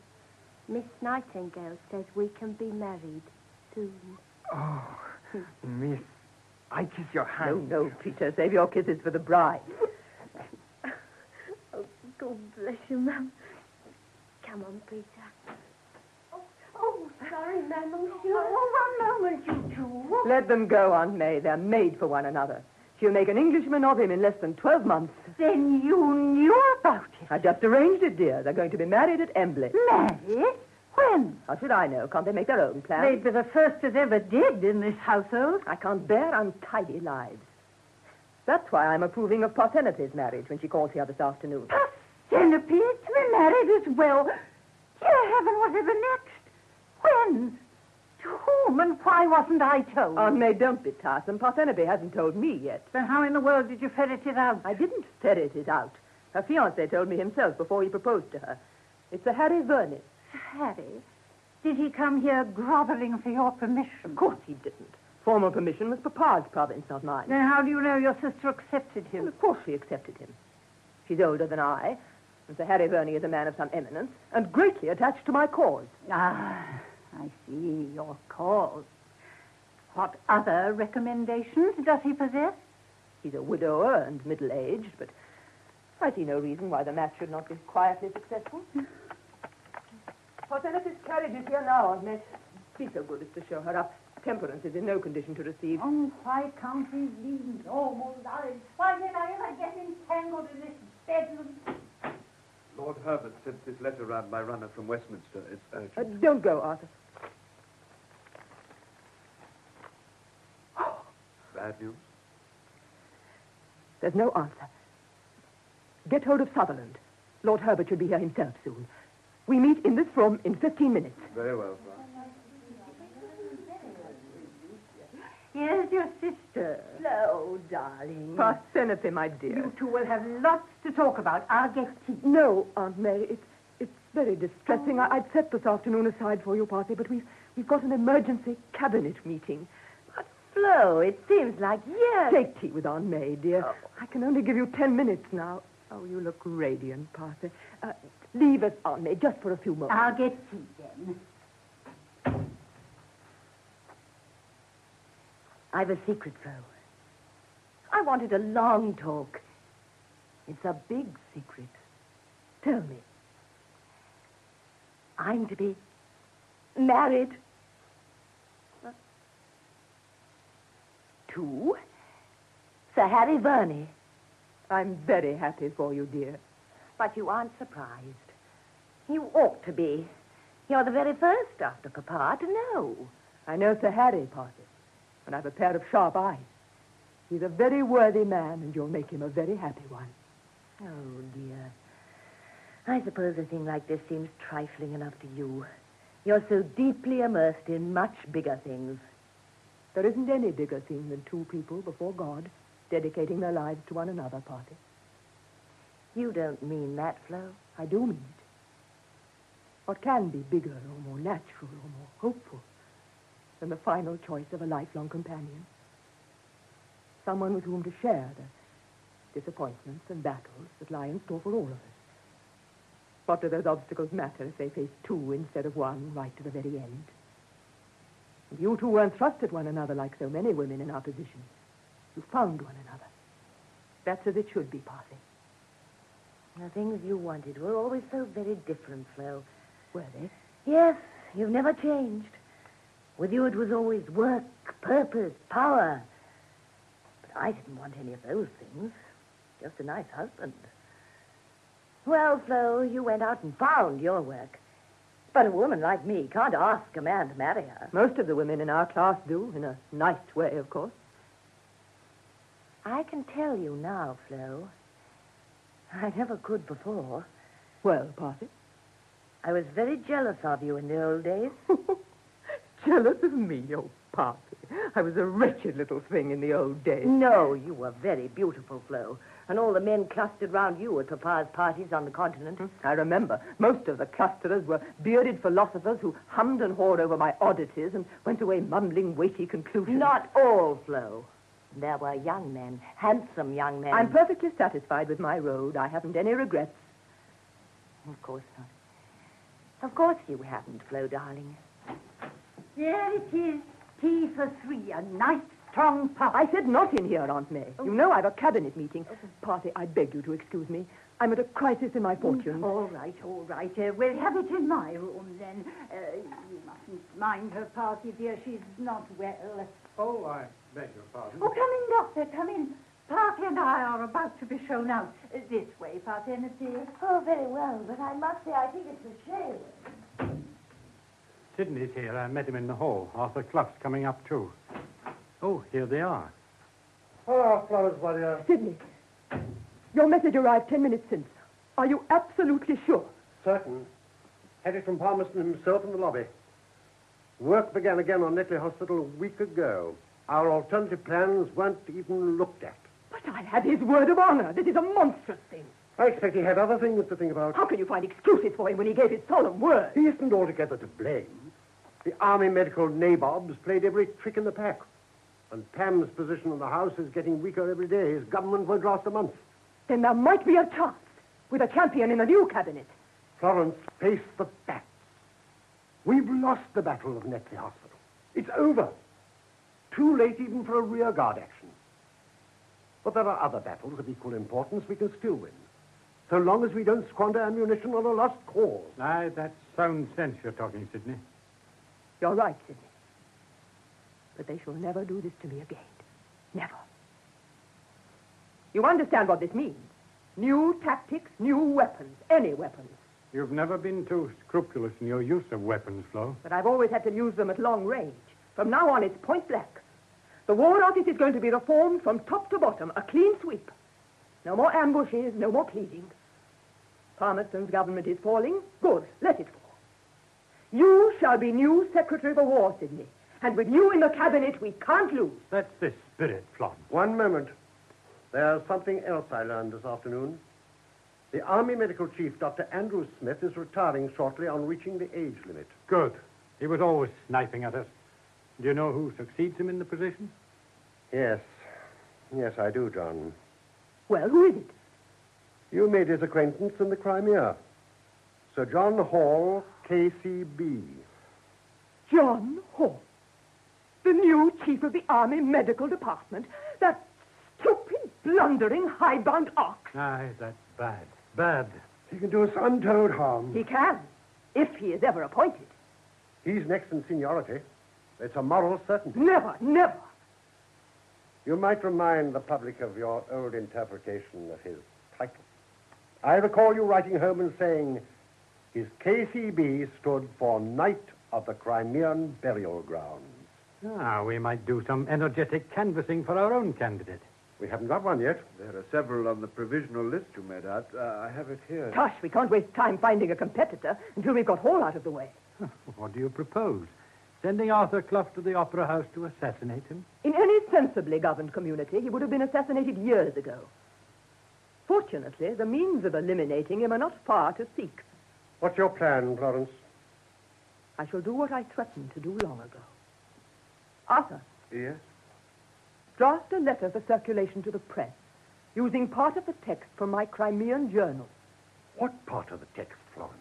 Miss Nightingale says we can be married soon. Oh, Miss, I kiss your hand. No, Peter. Save your kisses for the bride. Oh, God bless you, Mum. Come on, Peter. Oh, sorry, Ma'am. Oh, one moment, you two. Let them go, Aunt May. They're made for one another. She'll make an Englishman of him in less than 12 months. Then you knew about it. I just arranged it, dear. They're going to be married at Embley. Married? When? How should I know? Can't they make their own plans? They'd be the first that ever did in this household. I can't bear untidy lives. That's why I'm approving of Parthenope's marriage when she calls here this afternoon. Parthenope to be married as well. Dear heaven, whatever next? When? To whom and why wasn't I told? Aunt May, don't be tiresome. Parthenope hasn't told me yet. Then how in the world did you ferret it out? I didn't ferret it out. Her fiancé told me himself before he proposed to her. It's a Harry Verney. Harry? Did he come here groveling for your permission? Of course he didn't. Formal permission was Papa's province, not mine. Then how do you know your sister accepted him? Well, of course she accepted him. She's older than I, and Sir Harry Verney is a man of some eminence, and greatly attached to my cause. Ah, I see, your cause. What other recommendations does he possess? He's a widower and middle-aged, but I see no reason why the match should not be quietly successful. Parthenope's carriage is here now, Aunt May. Be so good as to show her up. Temperance is in no condition to receive. Oh, why can't he leave normal lives? Why did I ever get entangled in this bedroom? Lord Herbert sent this letter round by runner from Westminster. It's urgent. Don't go, Arthur. Bad news? There's no answer. Get hold of Sutherland. Lord Herbert should be here himself soon. We meet in this room in 15 minutes. Very well, Father. Here's your sister. Hello, darling. Parthenope, my dear. You two will have lots to talk about. I'll get tea. No, Aunt May. It's very distressing. I'd set this afternoon aside for you, Parthie, but we've got an emergency cabinet meeting. But, Flo, it seems like years. Take tea with Aunt May, dear. Oh. I can only give you 10 minutes now. Oh, you look radiant, Parthie. Leave us, Aunt May, just for a few moments. I'll get tea then. I've a secret, Flo. I wanted a long talk. It's a big secret. Tell me. I'm to be married to Sir Harry Verney. I'm very happy for you, dear. But you aren't surprised. You ought to be. You're the very first after Papa to know. I know Sir Harry, Party, and I've a pair of sharp eyes. He's a very worthy man, and you'll make him a very happy one. Oh, dear. I suppose a thing like this seems trifling enough to you. You're so deeply immersed in much bigger things. There isn't any bigger thing than two people before God dedicating their lives to one another, Party. You don't mean that, Flo? I do mean it. What can be bigger or more natural or more hopeful than the final choice of a lifelong companion? Someone with whom to share the disappointments and battles that lie in store for all of us. What do those obstacles matter if they face two instead of one right to the very end? And you two weren't thrust at one another like so many women in our position. You found one another. That's as it should be, Party. The things you wanted were always so very different, Flo. Were they? Yes, you've never changed. With you it was always work, purpose, power. But I didn't want any of those things. Just a nice husband. Well, Flo, you went out and found your work. But a woman like me can't ask a man to marry her. Most of the women in our class do, in a nice way, of course. I can tell you now, Flo. I never could before. Well, Party? I was very jealous of you in the old days. Jealous of me, oh, Party. I was a wretched little thing in the old days. No, you were very beautiful, Flo. And all the men clustered round you at Papa's parties on the continent. I remember. Most of the clusterers were bearded philosophers who hummed and hawed over my oddities and went away mumbling weighty conclusions. Not all, Flo. There were young men, handsome young men. I'm perfectly satisfied with my road. I haven't any regrets. Of course not. Of course you haven't, Flo, darling. There it is. Tea for three. A nice, strong pot. I said not in here, Aunt May. Oh. You know I've a cabinet meeting. Party, I beg you to excuse me. I'm at a crisis in my fortunes. All right, all right. We'll have it in my room, then. You mustn't mind her, Party, dear. She's not well. Oh, I beg your pardon. Oh, come in, Doctor, come in. Party and I are about to be shown out. This way, Party, dear. Oh, very well, but I must say I think it's a shame. Sidney's here. I met him in the hall. Arthur Clough's coming up, too. Oh, here they are. Hello, Florence, my dear. Sidney, your message arrived 10 minutes since. Are you absolutely sure? Certain. Had it from Palmerston himself in the lobby. Work began again on Netley Hospital a week ago. Our alternative plans weren't even looked at. But I had his word of honor. This is a monstrous thing. I expect he had other things to think about. How can you find excuses for him when he gave his solemn word? He isn't altogether to blame. The army medical nabobs played every trick in the pack. And Pam's position in the House is getting weaker every day. His government won't last a month. Then there might be a chance with a champion in the new cabinet. Florence, face the facts. We've lost the battle of Netley Hospital. It's over. Too late even for a rearguard action. But there are other battles of equal importance we can still win. So long as we don't squander ammunition on a lost cause. Aye, that's sound sense you're talking, Sidney. You're right, Sidney. But they shall never do this to me again. Never. You understand what this means? New tactics, new weapons, any weapons. You've never been too scrupulous in your use of weapons, Flo. But I've always had to use them at long range. From now on, it's point blank. The War Office is going to be reformed from top to bottom, a clean sweep. No more ambushes, no more pleading. Palmerston's government is falling. Good, let it fall. You shall be new Secretary for War, Sidney. And with you in the cabinet, we can't lose. That's the spirit, Florence. One moment. There's something else I learned this afternoon. The Army Medical Chief, Dr. Andrew Smith, is retiring shortly on reaching the age limit. Good. He was always sniping at us. Do you know who succeeds him in the position? Yes. Yes, I do, John. Well, who is it? You made his acquaintance in the Crimea. Sir John Hall, KCB. John Hall, the new chief of the Army Medical Department. That stupid, blundering, hidebound ox. Aye, that's bad. Bad. He can do us untold harm. He can, if he is ever appointed. He's next in seniority. It's a moral certainty. Never, never. You might remind the public of your old interpretation of his title. I recall you writing home and saying his KCB stood for Knight of the Crimean Burial Grounds. Ah, we might do some energetic canvassing for our own candidate. We haven't got one yet. There are several on the provisional list you made out. I have it here. Gosh, we can't waste time finding a competitor until we've got Hall out of the way. What do you propose? Sending Arthur Clough to the Opera House to assassinate him? In any sensibly governed community, he would have been assassinated years ago. Fortunately, the means of eliminating him are not far to seek. What's your plan, Florence? I shall do what I threatened to do long ago. Arthur. Yes? Draft a letter for circulation to the press, using part of the text from my Crimean journal. What part of the text, Florence?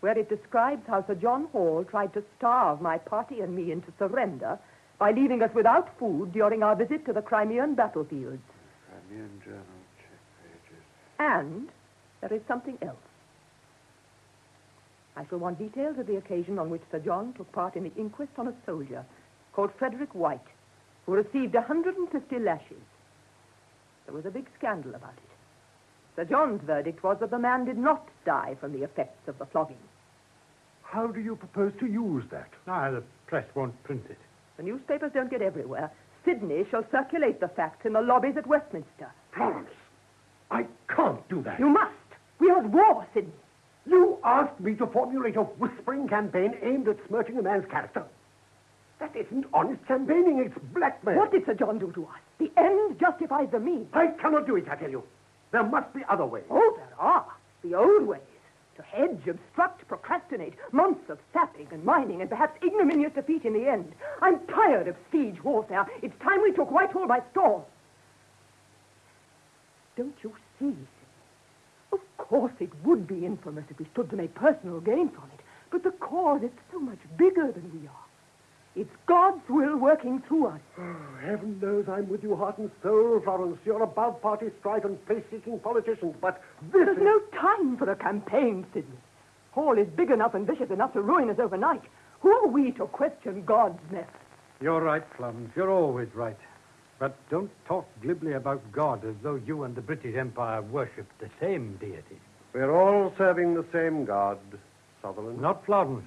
Where it describes how Sir John Hall tried to starve my party and me into surrender by leaving us without food during our visit to the Crimean battlefields. Crimean journal, check pages. And there is something else. I shall want details of the occasion on which Sir John took part in the inquest on a soldier called Frederick White, who received 150 lashes. There was a big scandal about it. Sir John's verdict was that the man did not die from the effects of the flogging. How do you propose to use that? Ah, the press won't print it. The newspapers don't get everywhere. Sydney shall circulate the facts in the lobbies at Westminster. Florence, I can't do that. You must. We are at war, Sydney. You asked me to formulate a whispering campaign aimed at smirching a man's character. That isn't honest campaigning, it's blackmail. What did Sir John do to us? The end justifies the means. I cannot do it, I tell you. There must be other ways. Oh, there are. The old ways. To hedge, obstruct, procrastinate. Months of sapping and mining and perhaps ignominious defeat in the end. I'm tired of siege warfare. It's time we took Whitehall by storm. Don't you see? Of course it would be infamous if we stood to make personal gain from it. But the cause is so much bigger than we are. It's God's will working through us. Oh, heaven knows I'm with you heart and soul, Florence. You're above party strife and place-seeking politicians, but There's no time for a campaign, Sydney. Hall is big enough and vicious enough to ruin us overnight. Who are we to question God's method? You're right, Florence. You're always right. But don't talk glibly about God as though you and the British Empire worshipped the same deity. We're all serving the same God, Sutherland. Not Florence.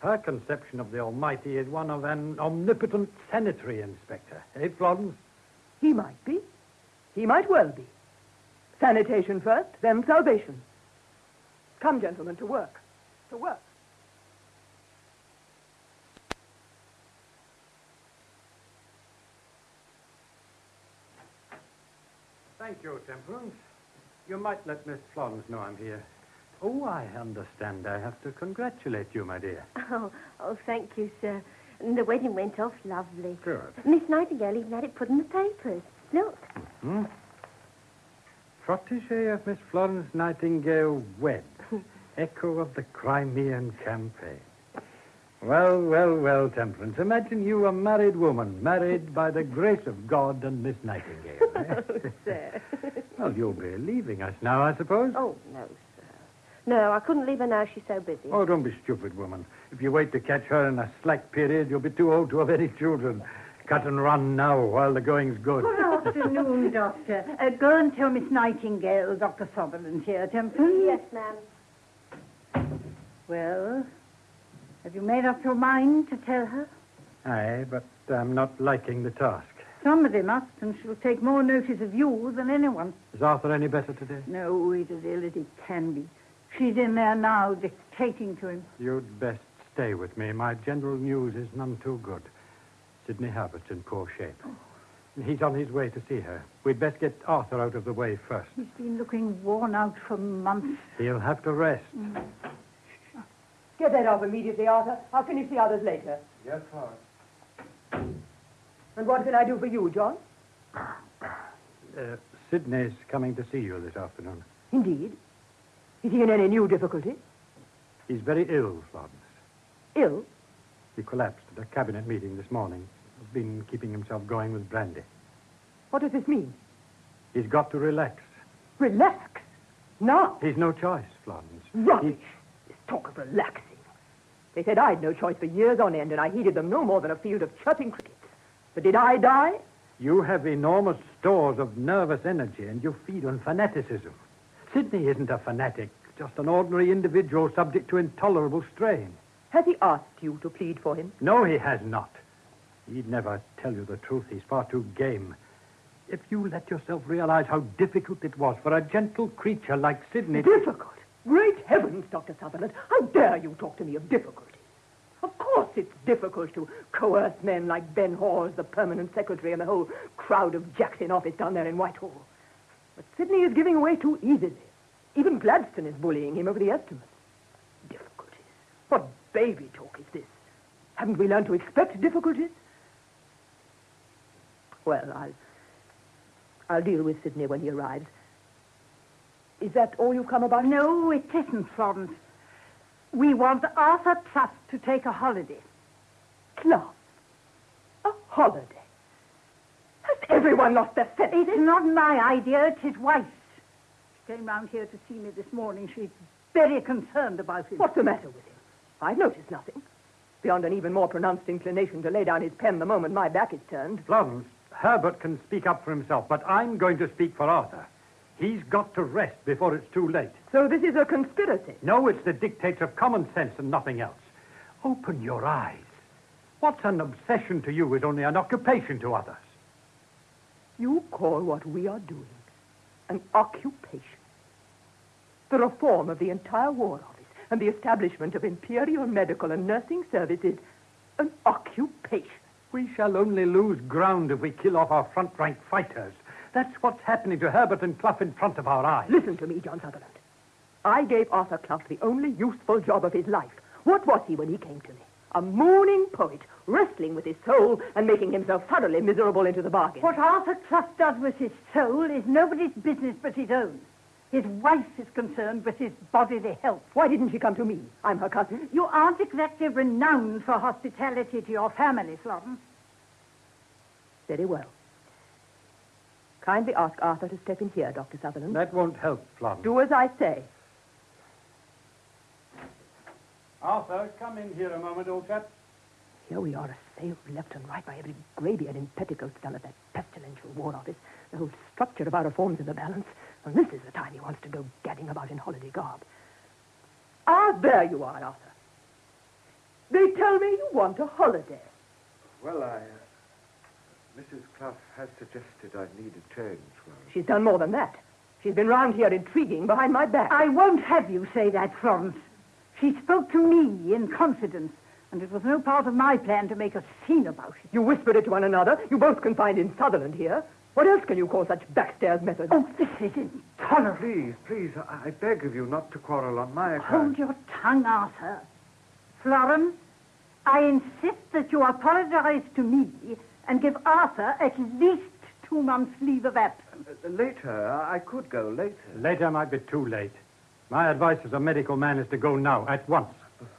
Her conception of the Almighty is one of an omnipotent sanitary inspector. Eh, Florence? He might be. He might well be. Sanitation first, then salvation. Come, gentlemen, to work. To work. Thank you, Temperance. You might let Miss Florence know I'm here. Oh, I understand. I have to congratulate you, my dear. Oh, thank you, sir. And the wedding went off lovely. Good. Miss Nightingale even had it put in the papers. Look. Protégé of Miss Florence Nightingale wed. Echo of the Crimean campaign. Well, well, well, Temperance. Imagine you a married woman, married by the grace of God and Miss Nightingale. Oh, sir. Well, you'll be leaving us now, I suppose. Oh, no, sir. No, I couldn't leave her now. She's so busy. Oh, don't be stupid, woman. If you wait to catch her in a slack period, you'll be too old to have any children. Cut and run now while the going's good. Good afternoon, Doctor. Go and tell Miss Nightingale Dr. Sutherland's here, Temperance. Yes, ma'am. Well, have you made up your mind to tell her? Aye, but I'm not liking the task. Somebody must, and she'll take more notice of you than anyone. Is Arthur any better today? No, he's as ill as he can be. She's in there now, dictating to him. You'd best stay with me. My general news is none too good. Sidney Herbert's in poor shape. He's on his way to see her. We'd best get Arthur out of the way first. He's been looking worn out for months. He'll have to rest. Get that off immediately, Arthur. I'll finish the others later. Yes, Florence. And what can I do for you, John? Sidney's coming to see you this afternoon. Indeed. Is he in any new difficulty? He's very ill, Florence. Ill? He collapsed at a cabinet meeting this morning. He's been keeping himself going with brandy. What does this mean? He's got to relax. Relax? Now? He's no choice, Florence. Rubbish. This talk of relaxing. They said I'd no choice for years on end, and I heeded them no more than a field of chirping crickets. But did I die? You have enormous stores of nervous energy, and you feed on fanaticism. Sidney isn't a fanatic, just an ordinary individual subject to intolerable strain. Has he asked you to plead for him? No, he has not. He'd never tell you the truth. He's far too game. If you let yourself realize how difficult it was for a gentle creature like Sidney... Difficult? Great heavens, Dr. Sutherland. How dare you talk to me of difficulty? Of course it's difficult to coerce men like Ben Hawes, the permanent secretary, and the whole crowd of jacks in office down there in Whitehall. But Sidney is giving away too easily. Even Gladstone is bullying him over the estimates. Difficulties? What baby talk is this? Haven't we learned to expect difficulties? Well, I'll deal with Sidney when he arrives. Is that all you've come about? No, it isn't, Florence. We want Arthur Clough to take a holiday. Clough? A holiday? Has everyone lost their senses? It's not my idea, it's his wife's. She came round here to see me this morning. She's very concerned about him. What's the matter with him? I've noticed nothing. Beyond an even more pronounced inclination to lay down his pen the moment my back is turned. Florence, Herbert can speak up for himself, but I'm going to speak for Arthur. He's got to rest before it's too late. So this is a conspiracy? No, it's the dictates of common sense and nothing else. Open your eyes. What's an obsession to you is only an occupation to others. You call what we are doing an occupation. The reform of the entire War Office and the establishment of imperial medical and nursing services an occupation. We shall only lose ground if we kill off our front-rank fighters. That's what's happening to Herbert and Clough in front of our eyes. Listen to me, John Sutherland. I gave Arthur Clough the only useful job of his life. What was he when he came to me? A mooning poet, wrestling with his soul and making himself thoroughly miserable into the bargain. What Arthur Clough does with his soul is nobody's business but his own. His wife is concerned with his bodily health. Why didn't she come to me? I'm her cousin. You aren't exactly renowned for hospitality to your family, Florence. Very well. Kindly ask Arthur to step in here, Dr. Sutherland. That won't help, Florence. Do as I say. Arthur, come in here a moment, old chap. Here we are, assailed left and right by every greybeard in petticoats down at that pestilential War Office. The whole structure of our reforms in the balance. And this is the time he wants to go gadding about in holiday garb. Ah, there you are, Arthur. They tell me you want a holiday. Well, Mrs. Clough has suggested I need a change. Well, she's done more than that. She's been round here intriguing behind my back. I won't have you say that, Florence. She spoke to me in confidence, and it was no part of my plan to make a scene about it. You whispered it to one another. You both confined in Sutherland here. What else can you call such backstairs methods? Oh, this is intolerable. Please, I beg of you not to quarrel on my account. Hold your tongue, Arthur. Florence, I insist that you apologize to me and give Arthur at least 2 months' leave of absence. Later. I could go later. Later might be too late. My advice as a medical man is to go now, at once.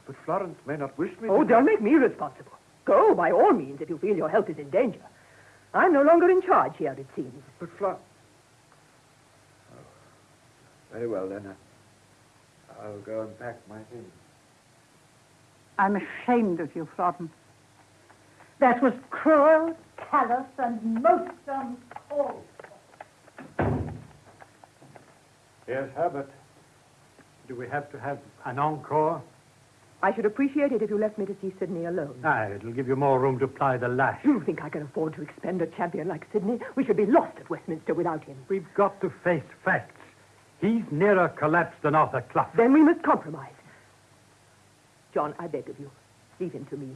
But Florence may not wish me to... Oh, don't make me responsible. Go, by all means, if you feel your health is in danger. I'm no longer in charge here, it seems. But Oh, very well, then. I'll go and pack my things. I'm ashamed of you, Florence. That was cruel, callous, and most uncalled for. Here's Herbert. Do we have to have an encore? I should appreciate it if you left me to see Sidney alone. It'll give you more room to ply the lash. You think I can afford to expend a champion like Sidney? We should be lost at Westminster without him. We've got to face facts. He's nearer collapse than Arthur Clough. Then we must compromise. John, I beg of you, leave him to me.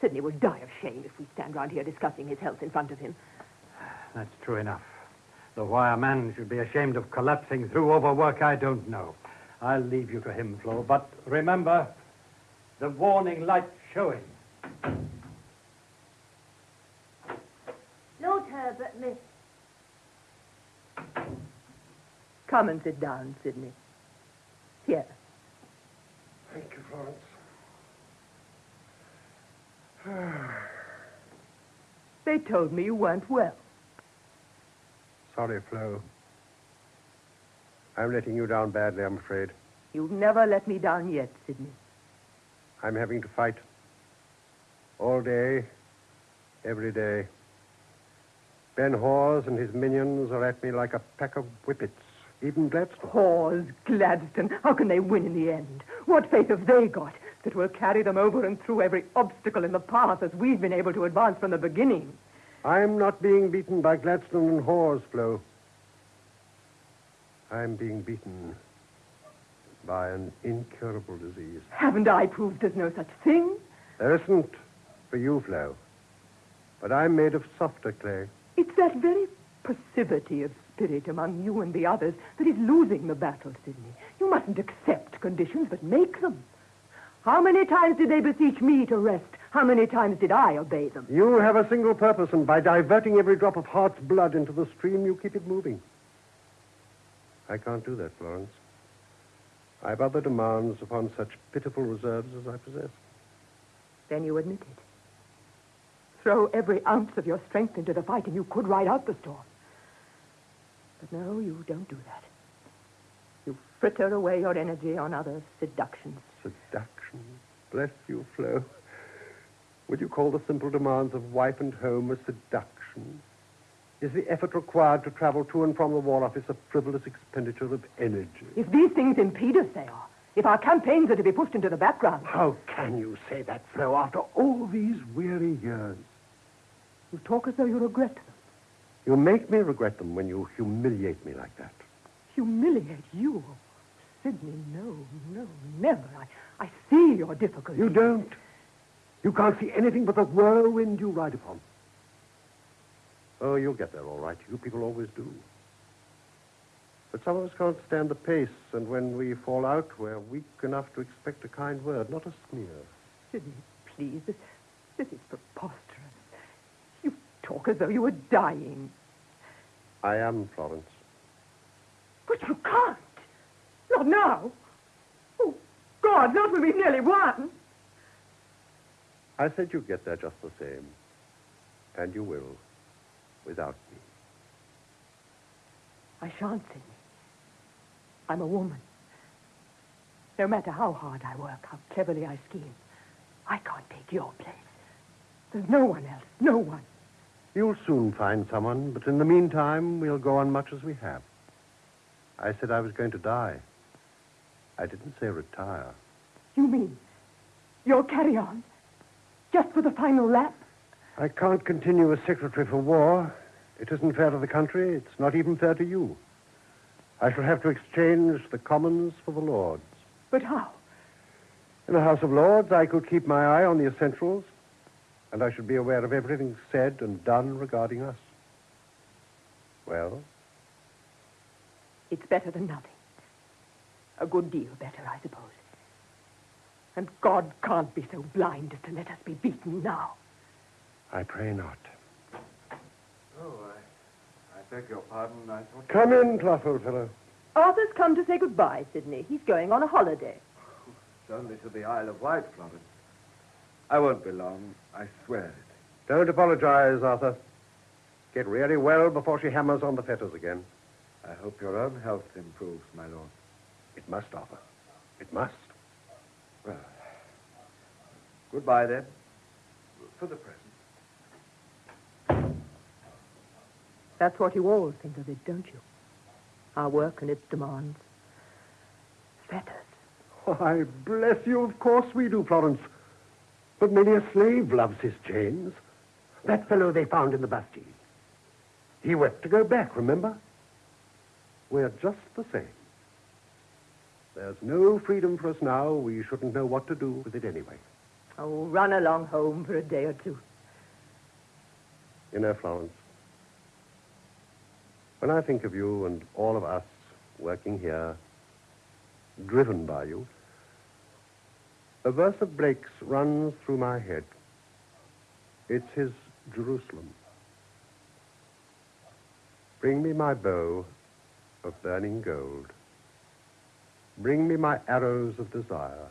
Sidney will die of shame if we stand round here discussing his health in front of him. That's true enough. Though why a man should be ashamed of collapsing through overwork, I don't know. I'll leave you to him, Flo. But remember, the warning light's showing. Lord Herbert, miss. Come and sit down, Sidney. Here. Thank Florence. They told me you weren't well. Sorry, Flo. I'm letting you down badly, I'm afraid. You've never let me down yet, Sidney. I'm having to fight. All day, every day. Ben Hawes and his minions are at me like a pack of whippets. Even Gladstone. Hawes, Gladstone, how can they win in the end? What faith have they got that will carry them over and through every obstacle in the path as we've been able to advance from the beginning? I'm not being beaten by Gladstone and Hawes, Flo. I'm being beaten by an incurable disease. Haven't I proved there's no such thing? There isn't for you, Flo. But I'm made of softer clay. It's that very passivity of spirit among you and the others that is losing the battle, Sidney. You mustn't accept conditions, but make them. How many times did they beseech me to rest? How many times did I obey them? You have a single purpose, and by diverting every drop of heart's blood into the stream, you keep it moving. I can't do that, Florence. I've other demands upon such pitiful reserves as I possess. Then you admit it. Throw every ounce of your strength into the fight, and you could ride out the storm. But no, you don't do that. You fritter away your energy on other seductions. Seduction? Bless you, Flo. Would you call the simple demands of wife and home a seduction? Is the effort required to travel to and from the War Office a frivolous expenditure of energy? If these things impede us, they are. If our campaigns are to be pushed into the background. How can you say that, Flo, after all these weary years? You talk as though you regret them. You make me regret them when you humiliate me like that. Humiliate you? Sidney, no, never. I see your difficulty. You don't. You can't see anything but the whirlwind you ride upon. Oh, you'll get there all right. You people always do. But some of us can't stand the pace, and when we fall out, we're weak enough to expect a kind word, not a sneer. Sidney, please, this is preposterous. You talk as though you were dying. I am, Florence. But you can't. Not now. Oh, God, not when we've nearly won. I said you'd get there just the same. And you will. Without me. I shan't, Sidney. I'm a woman. No matter how hard I work, how cleverly I scheme, I can't take your place. There's no one else. No one. You'll soon find someone, but in the meantime, we'll go on much as we have. I said I was going to die. I didn't say retire. You mean you'll carry on? Just for the final lap? I can't continue as Secretary for War. It isn't fair to the country. It's not even fair to you. I shall have to exchange the Commons for the Lords. But how? In the House of Lords, I could keep my eye on the essentials, and I should be aware of everything said and done regarding us. Well? It's better than nothing. A good deal better, I suppose. And God can't be so blind as to let us be beaten now. I pray not. Oh, I beg your pardon. I thought... Come in, Clough, old fellow. Arthur's come to say goodbye, Sidney. He's going on a holiday. It's only to the Isle of Wight, Florence. I won't be long. I swear it. Don't apologize, Arthur. Get really well before she hammers on the fetters again. I hope your own health improves, my lord. It must, Arthur. It must. Well, goodbye, then. For the present. That's what you all think of it, don't you? Our work and its demands. Fetters. Why, bless you, of course we do, Florence. But many a slave loves his chains. That fellow they found in the Bastille. He wept to go back, remember? We're just the same. There's no freedom for us now. We shouldn't know what to do with it anyway. Oh, run along home for a day or two. You know, Florence, when I think of you and all of us working here, driven by you, a verse of Blake's runs through my head. It's his Jerusalem. Bring me my bow of burning gold. Bring me my arrows of desire.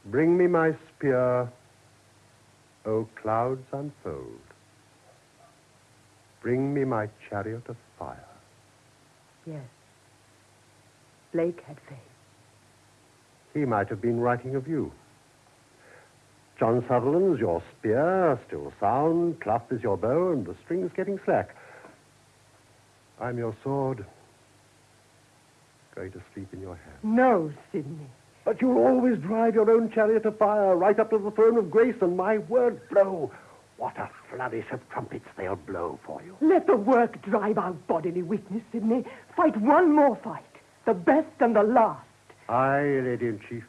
Bring me my spear, O clouds unfold. Bring me my chariot of fire. Yes. Blake had faith. He might have been writing of you. John Sutherland's your spear, still sound. Clough is your bow, and the string's getting slack. I'm your sword, going to sleep in your hand. No, Sidney. But you'll always drive your own chariot of fire right up to the throne of grace, and my word, blow. What a flourish of trumpets they'll blow for you. Let the work drive out bodily weakness, Sidney. Fight one more fight. The best and the last. Aye, Lady-in-Chief.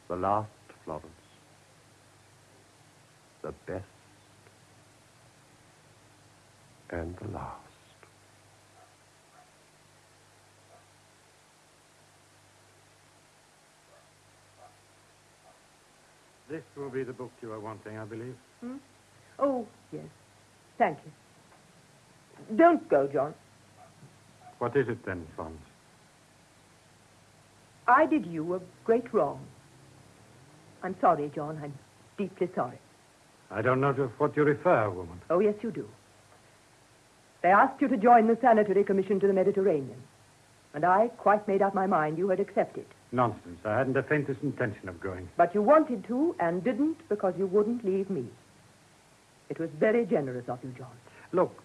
The last, Florence. The best and the last. This will be the book you are wanting, I believe. Oh, yes. Thank you. Don't go, John. What is it then, Florence? I did you a great wrong. I'm sorry, John. I'm deeply sorry. I don't know to what you refer, woman. Oh, yes, you do. They asked you to join the Sanitary Commission to the Mediterranean. And I quite made up my mind you had accepted. Nonsense. I hadn't the faintest intention of going. But you wanted to and didn't because you wouldn't leave me. It was very generous of you, John. Look,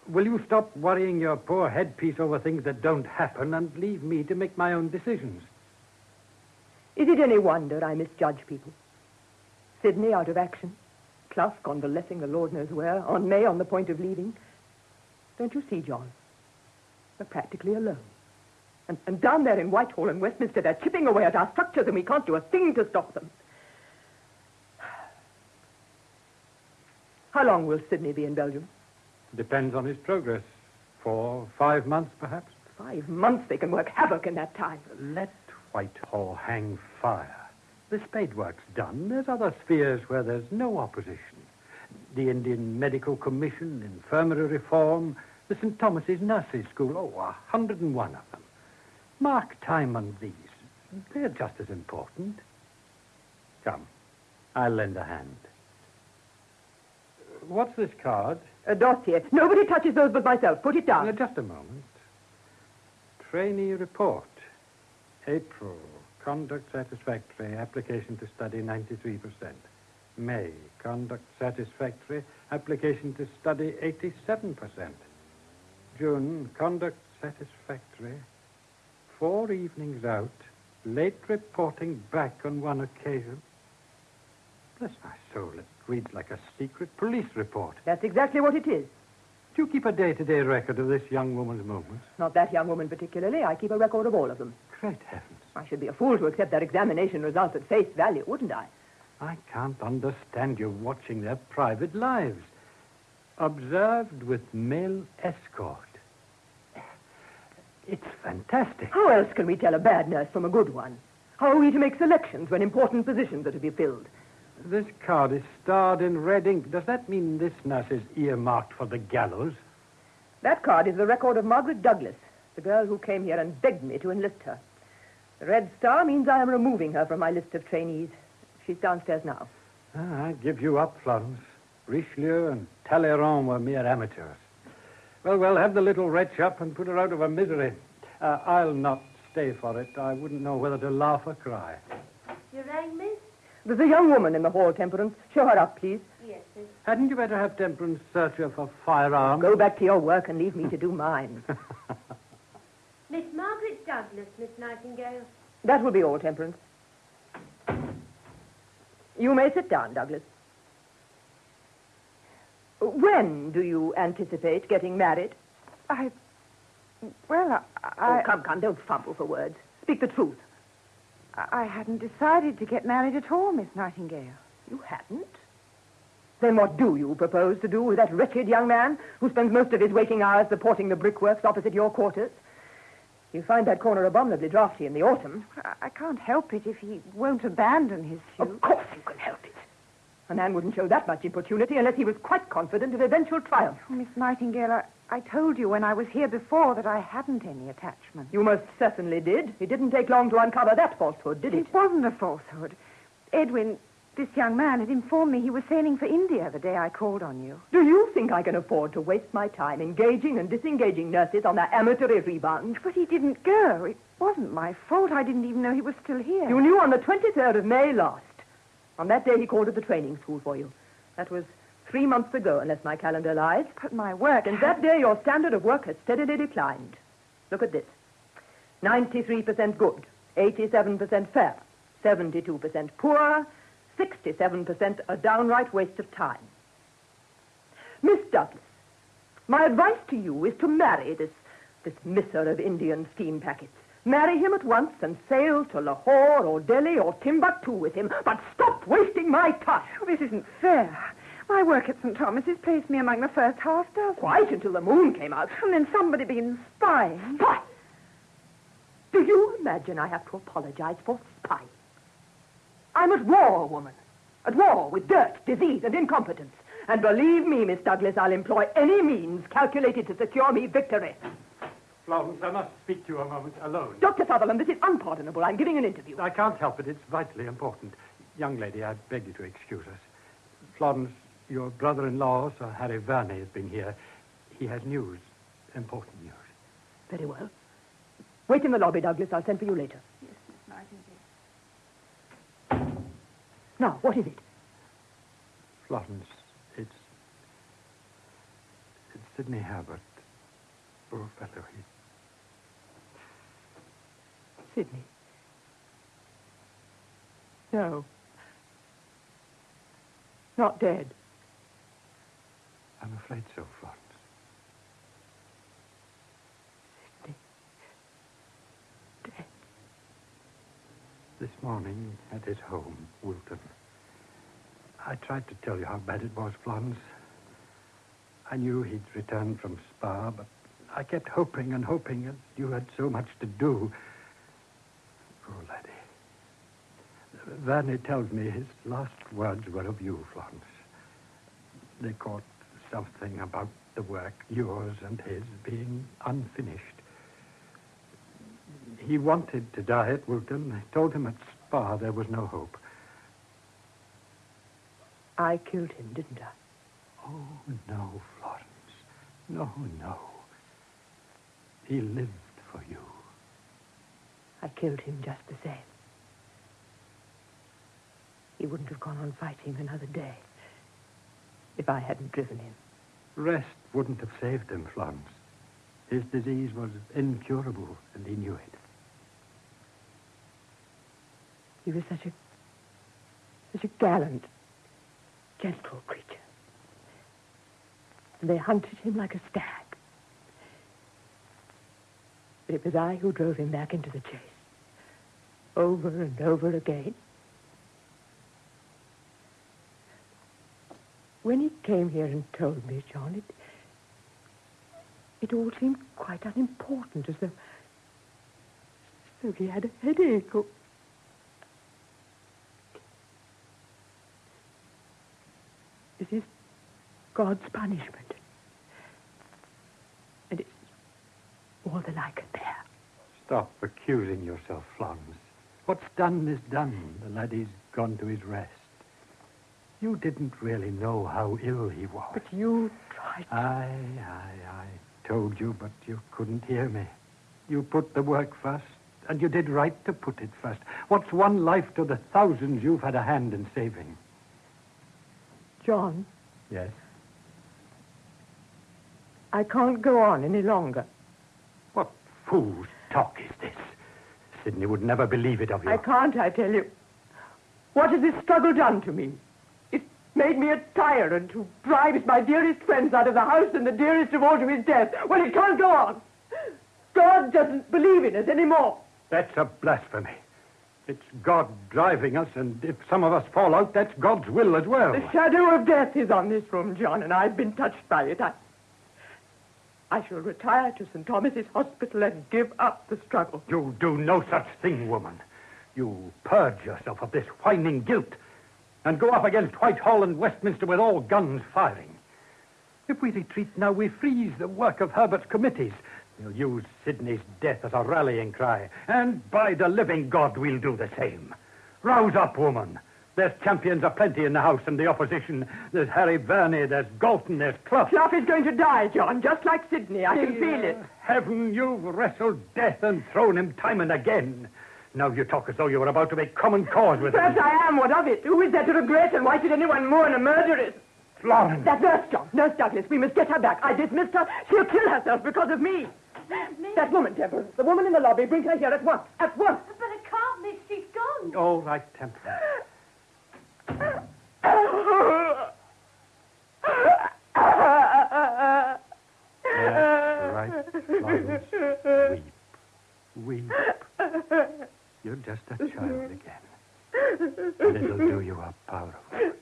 will you stop worrying your poor headpiece over things that don't happen and leave me to make my own decisions? Is it any wonder I misjudge people? Sidney out of action. Clough convalescing the Lord knows where. Aunt May on the point of leaving. Don't you see, John? We're practically alone. And down there in Whitehall and Westminster, they're chipping away at our structures and we can't do a thing to stop them. How long will Sidney be in Belgium? Depends on his progress. 4, 5 months, perhaps. 5 months, they can work havoc in that time. Let Whitehall hang fire. The spade work's done. There's other spheres where there's no opposition. The Indian Medical Commission, Infirmary Reform, the St. Thomas's Nurses' School. 101 of them. Mark time on these. They're just as important. Come, I'll lend a hand. What's this card? A dossier. Nobody touches those but myself. Put it down. Just a moment. Trainee report. April. Conduct satisfactory. Application to study 93%. May. Conduct satisfactory. Application to study 87%. June. Conduct satisfactory. 4 evenings out. Late reporting back on one occasion. Bless my soul, it reads like a secret police report. That's exactly what it is. Do you keep a day-to-day record of this young woman's movements? Not that young woman particularly. I keep a record of all of them. Great heavens. I should be a fool to accept their examination results at face value, wouldn't I? I can't understand you watching their private lives. Observed with male escort. It's fantastic. How else can we tell a bad nurse from a good one? How are we to make selections when important positions are to be filled? This card is starred in red ink. Does that mean this nurse is earmarked for the gallows? That card is the record of Margaret Douglas, the girl who came here and begged me to enlist her. The red star means I am removing her from my list of trainees. She's downstairs now. I give you up, Florence. Richelieu and Talleyrand were mere amateurs. Well, have the little wretch up and put her out of her misery. I'll not stay for it. I wouldn't know whether to laugh or cry. You rang, miss? There's a young woman in the hall, Temperance. Show her up, please. Yes, miss. Hadn't you better have Temperance search her for firearms? Go back to your work and leave me to do mine. Miss Margaret Douglas, Miss Nightingale. That will be all, Temperance. You may sit down, Douglas. When do you anticipate getting married? I... Oh, come, don't fumble for words. Speak the truth. I hadn't decided to get married at all, Miss Nightingale. You hadn't? Then what do you propose to do with that wretched young man who spends most of his waking hours supporting the brickworks opposite your quarters? You find that corner abominably drafty in the autumn. I can't help it if he won't abandon his suit. Of course you can help it. A man wouldn't show that much importunity unless he was quite confident of eventual triumph. Oh, Miss Nightingale, I told you when I was here before that I hadn't any attachment. You most certainly did. It didn't take long to uncover that falsehood, did it? It wasn't a falsehood. Edwin, this young man, had informed me he was sailing for India the day I called on you. Do you think I can afford to waste my time engaging and disengaging nurses on their amatory rebounds? But he didn't go. It wasn't my fault. I didn't even know he was still here. You knew on the 23rd of May last. On that day he called at the training school for you. That was 3 months ago, unless my calendar lies. But my work... Since that day, your standard of work has steadily declined. Look at this. 93% good, 87% fair, 72% poor, 67% a downright waste of time. Miss Douglas, my advice to you is to marry this misser of Indian steam packets. Marry him at once and sail to Lahore or Delhi or Timbuktu with him, but stop wasting my time. Oh, this isn't fair. My work at St. Thomas's placed me among the first half dozen. Quite until the moon came out. And then somebody began spying. Spy? Do you imagine I have to apologize for spying? I'm at war, woman. At war with dirt, disease, and incompetence. And believe me, Miss Douglas, I'll employ any means calculated to secure me victory. Florence, I must speak to you a moment alone. Dr. Sutherland, this is unpardonable. I'm giving an interview. I can't help it. It's vitally important. Young lady, I beg you to excuse us. Florence, your brother-in-law, Sir Harry Verney, has been here. He has news. Important news. Very well. Wait in the lobby, Douglas. I'll send for you later. Yes, Miss Nightingale. Now, what is it? Florence, it's Sidney Herbert. Poor fellow, Sidney. No. Not dead. I'm afraid so, Florence. Sidney. Dead. This morning, at his home, Wilton, I tried to tell you how bad it was, Florence. I knew he'd returned from Spa, but I kept hoping and hoping, and you had so much to do. Poor laddie. Verney tells me his last words were of you, Florence. They caught something about the work, yours and his, being unfinished. He wanted to die at Wilton. I told him at Spa there was no hope. I killed him, didn't I? Oh, no, Florence. No, no. He lived for you. I killed him just the same. He wouldn't have gone on fighting another day if I hadn't driven him. Rest wouldn't have saved him, Florence. His disease was incurable, and he knew it. He was such a gallant, gentle creature. And they hunted him like a stag. But it was I who drove him back into the chase. Over and over again. When he came here and told me, John, it all seemed quite unimportant, as though he had a headache or... This is God's punishment. And it's more than I can bear. Stop accusing yourself, Florence. What's done is done. The laddie's gone to his rest. You didn't really know how ill he was. But you tried to... I told you, but you couldn't hear me. You put the work first, and you did right to put it first. What's one life to the thousands you've had a hand in saving? John? Yes? I can't go on any longer. What fool's talk is this? Sidney would never believe it of you. I can't, I tell you. What has this struggle done to me? It's made me a tyrant who drives my dearest friends out of the house and the dearest of all to his death. Well, it can't go on. God doesn't believe in us anymore. That's a blasphemy. It's God driving us, and if some of us fall out, that's God's will as well. The shadow of death is on this room, John, and I've been touched by it. I shall retire to St. Thomas's Hospital and give up the struggle. You do no such thing, woman. You purge yourself of this whining guilt and go up against Whitehall and Westminster with all guns firing. If we retreat now, we freeze the work of Herbert's committees. We'll use Sidney's death as a rallying cry. And by the living God, we'll do the same. Rouse up, woman. There's champions aplenty in the House and the opposition. There's Harry Verney, there's Galton, there's Clough. Clough is going to die, John, just like Sidney. I can feel it. Heaven, you've wrestled death and thrown him time and again. Now you talk as though you were about to make common cause with him. Perhaps I am. What of it? Who is there to regret, and why should anyone mourn a murderess? Florence. That nurse, John. Nurse Douglas. We must get her back. I dismissed her. She'll kill herself because of me. That woman, Temple. The woman in the lobby. Bring her here at once. At once. But I can't, miss. She's gone. All right, Temple. That's right, Florence. Weep. You're just a child again. And it'll do you a power of good.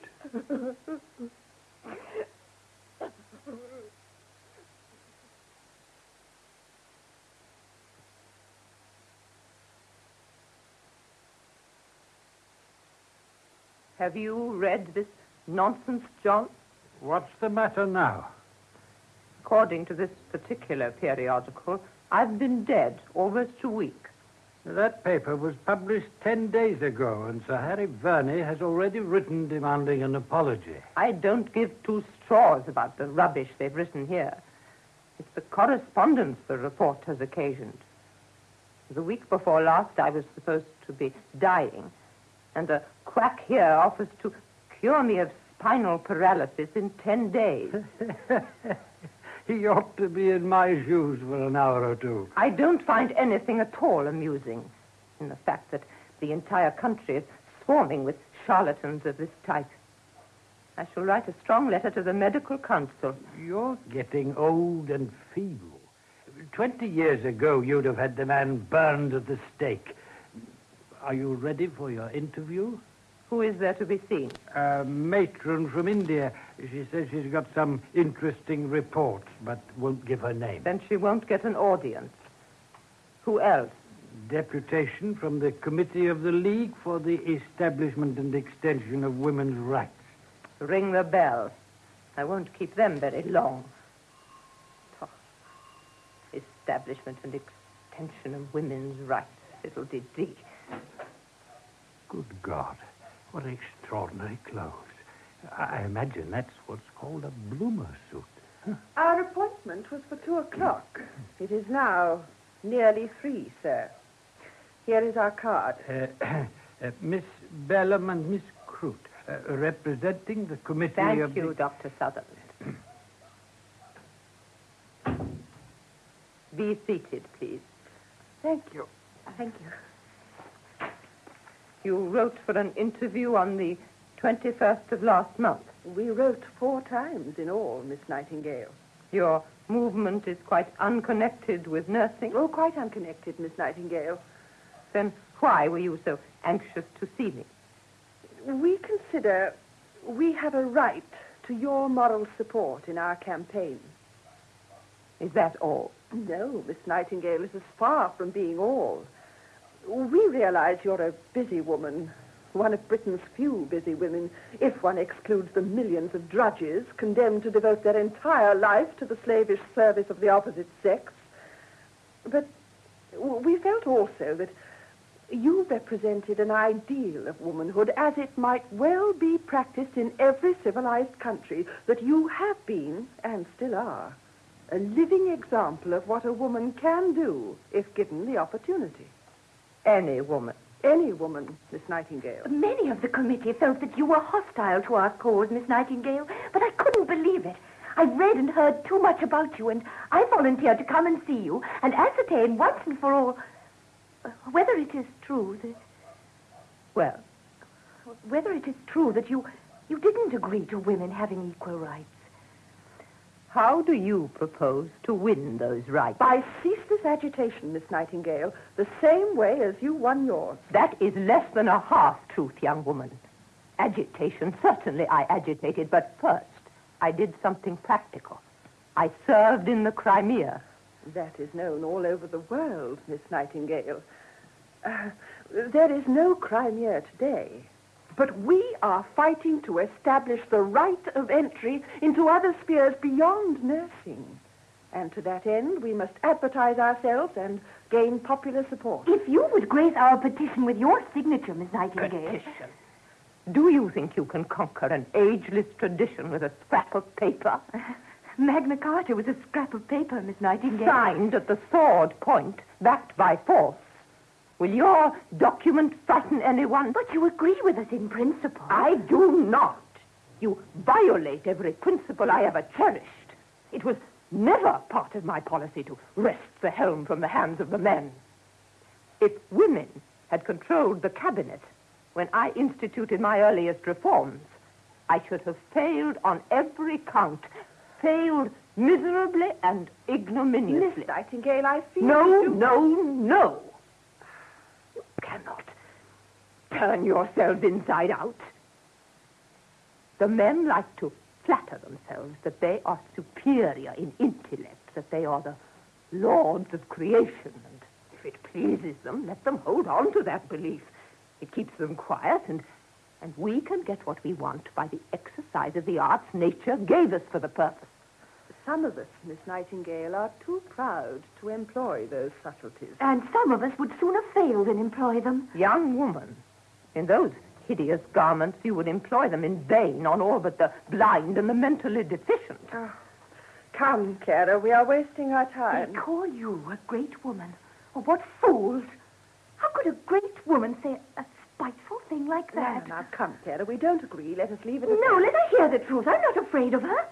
Have you read this nonsense, John? What's the matter now? According to this particular periodical, I've been dead almost a week. That paper was published 10 days ago, and Sir Harry Verney has already written demanding an apology. I don't give two straws about the rubbish they've written here. It's the correspondence the report has occasioned. The week before last, I was supposed to be dying, and the quack here offers to cure me of spinal paralysis in 10 days. He ought to be in my shoes for an hour or two. I don't find anything at all amusing in the fact that the entire country is swarming with charlatans of this type. I shall write a strong letter to the medical council. You're getting old and feeble. 20 years ago, you'd have had the man burned at the stake. Are you ready for your interview? Who is there to be seen? A matron from India. She says she's got some interesting reports, but won't give her name. Then she won't get an audience. Who else? Deputation from the Committee of the League for the Establishment and Extension of Women's Rights. Ring the bell. I won't keep them very long. Oh. Establishment and Extension of Women's Rights. Little did thee. Good God. What extraordinary clothes. I imagine that's what's called a bloomer suit. Huh? Our appointment was for 2:00. It is now nearly 3, sir. Here is our card. Miss Bellum and Miss Croot, representing the committee of... Thank you, Dr. Sutherland. Be seated, please. Thank you. Thank you. You wrote for an interview on the 21st of last month. We wrote 4 times in all, Miss Nightingale. Your movement is quite unconnected with nursing? Oh, quite unconnected, Miss Nightingale. Then why were you so anxious to see me? We consider we have a right to your moral support in our campaign. Is that all? No, Miss Nightingale, this is far from being all. We realize you're a busy woman, one of Britain's few busy women, if one excludes the millions of drudges condemned to devote their entire life to the slavish service of the opposite sex. But we felt also that you represented an ideal of womanhood as it might well be practiced in every civilized country, that you have been, and still are, a living example of what a woman can do if given the opportunity. Any woman. Any woman, Miss Nightingale. Many of the committee felt that you were hostile to our cause, Miss Nightingale, but I couldn't believe it. I've read and heard too much about you, and I volunteered to come and see you and ascertain once and for all whether it is true that... Well? Whether it is true that you didn't agree to women having equal rights. How do you propose to win those rights? By ceaseless agitation, Miss Nightingale, the same way as you won yours. That is less than a half-truth, young woman. Agitation, certainly I agitated, but first I did something practical. I served in the Crimea. That is known all over the world, Miss Nightingale. There is no Crimea today. But we are fighting to establish the right of entry into other spheres beyond nursing. And to that end, we must advertise ourselves and gain popular support. If you would grace our petition with your signature, Miss Nightingale. Petition? Do you think you can conquer an ageless tradition with a scrap of paper? Magna Carta was a scrap of paper, Miss Nightingale. Signed at the sword point, backed by force. Will your document frighten anyone? But you agree with us in principle. I do not. You violate every principle I ever cherished. It was never part of my policy to wrest the helm from the hands of the men. If women had controlled the cabinet when I instituted my earliest reforms, I should have failed on every count. Failed miserably and ignominiously. Miss Nightingale, I feel... No. You cannot turn yourselves inside out. The men like to flatter themselves that they are superior in intellect, that they are the lords of creation, and if it pleases them, let them hold on to that belief. It keeps them quiet, and we can get what we want by the exercise of the arts nature gave us for the purpose. Some of us, Miss Nightingale, are too proud to employ those subtleties. And some of us would sooner fail than employ them. Young woman, in those hideous garments, you would employ them in vain on all but the blind and the mentally deficient. Oh, come, Clara, we are wasting our time. They call you a great woman. Oh, what fools. How could a great woman say a spiteful thing like that? Now, come, Clara, we don't agree. Let us leave it at No, that. let her hear the truth. I'm not afraid of her.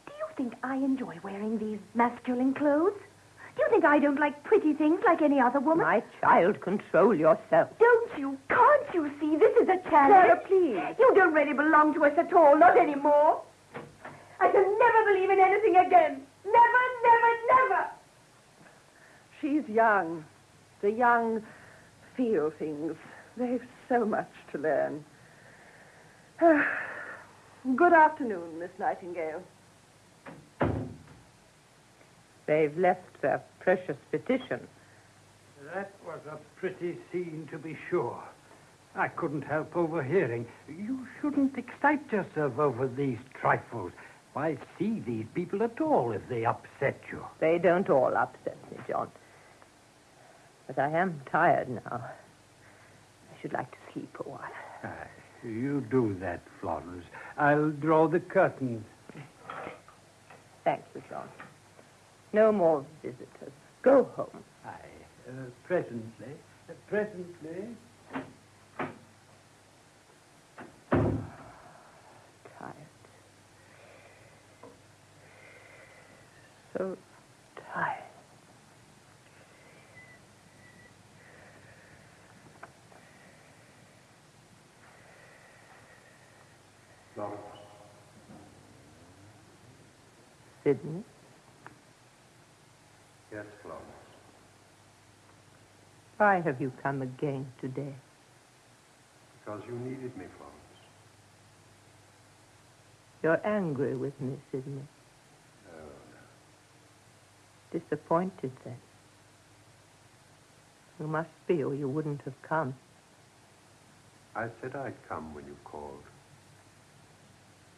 Do you think I enjoy wearing these masculine clothes? Do you think I don't like pretty things like any other woman? My child, control yourself. Don't you? Can't you see? This is a challenge. Clara, please. You don't really belong to us at all, not anymore. I shall never believe in anything again. Never. She's young. The young feel things. They've so much to learn. Good afternoon, Miss Nightingale. They've left their precious petition. That was a pretty scene, to be sure. I couldn't help overhearing. You shouldn't excite yourself over these trifles. Why see these people at all if they upset you? They don't all upset me, John. But I am tired now. I should like to sleep a while. You do that, Florence. I'll draw the curtains. Thank you, John. No more visitors. Go home. Presently. Tired. So tired. Florence. Sidney? Yes, Florence. Why have you come again today? Because you needed me, Florence. You're angry with me, Sidney. No. Disappointed, then. You must be, or you wouldn't have come. I said I'd come when you called.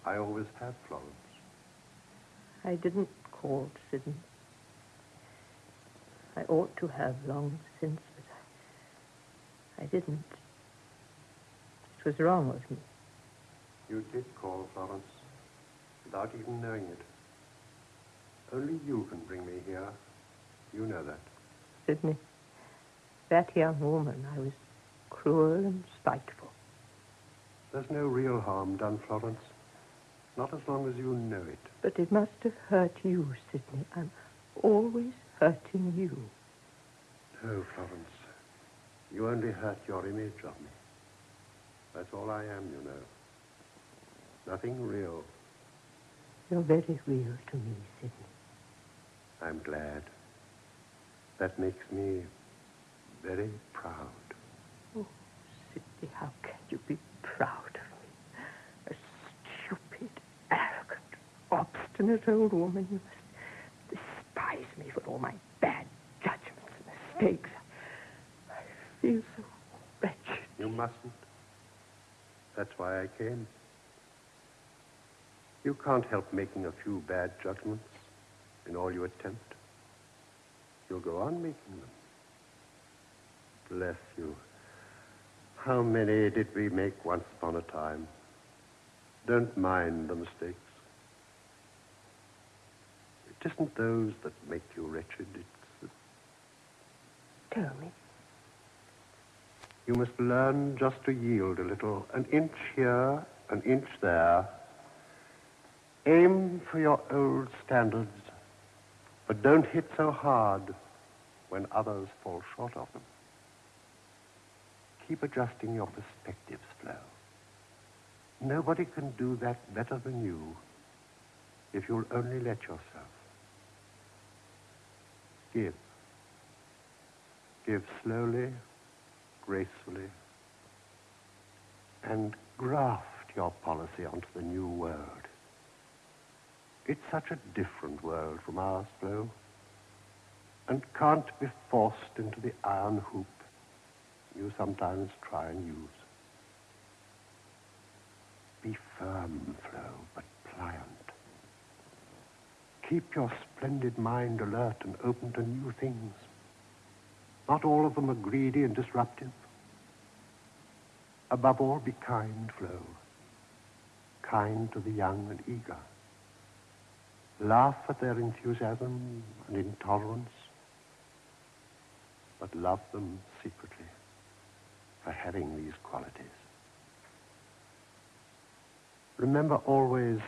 I always have, Florence. I didn't call, Sidney. I ought to have long since, but I didn't. It was wrong of me. You did call, Florence, without even knowing it. Only you can bring me here. You know that. Sidney, that young woman, I was cruel and spiteful. There's no real harm done, Florence. Not as long as you know it. But it must have hurt you, Sidney. I'm always hurting you. No, Florence. You only hurt your image of me. That's all I am, you know. Nothing real. You're very real to me, Sidney. I'm glad. That makes me very proud. Oh, Sidney, how can you be proud of me? A stupid, arrogant, obstinate old woman. You must despise me for all my bad judgments and mistakes. I feel so wretched. You mustn't. That's why I came. You can't help making a few bad judgments in all you attempt. You'll go on making them. Bless you. How many did we make once upon a time? Don't mind the mistakes. It isn't those that make you wretched. It's Tell me. You must learn just to yield a little, an inch here, an inch there. Aim for your old standards, but don't hit so hard when others fall short of them. Keep adjusting your perspectives, Flo. Nobody can do that better than you if you'll only let yourself. Give. Give slowly, gracefully, and graft your policy onto the new world. It's such a different world from ours, Flo, and can't be forced into the iron hoop you sometimes try and use. Be firm, Flo, but pliant. Keep your splendid mind alert and open to new things. Not all of them are greedy and disruptive. Above all, be kind, Flo. Kind to the young and eager. Laugh at their enthusiasm and intolerance, but love them secretly for having these qualities. Remember always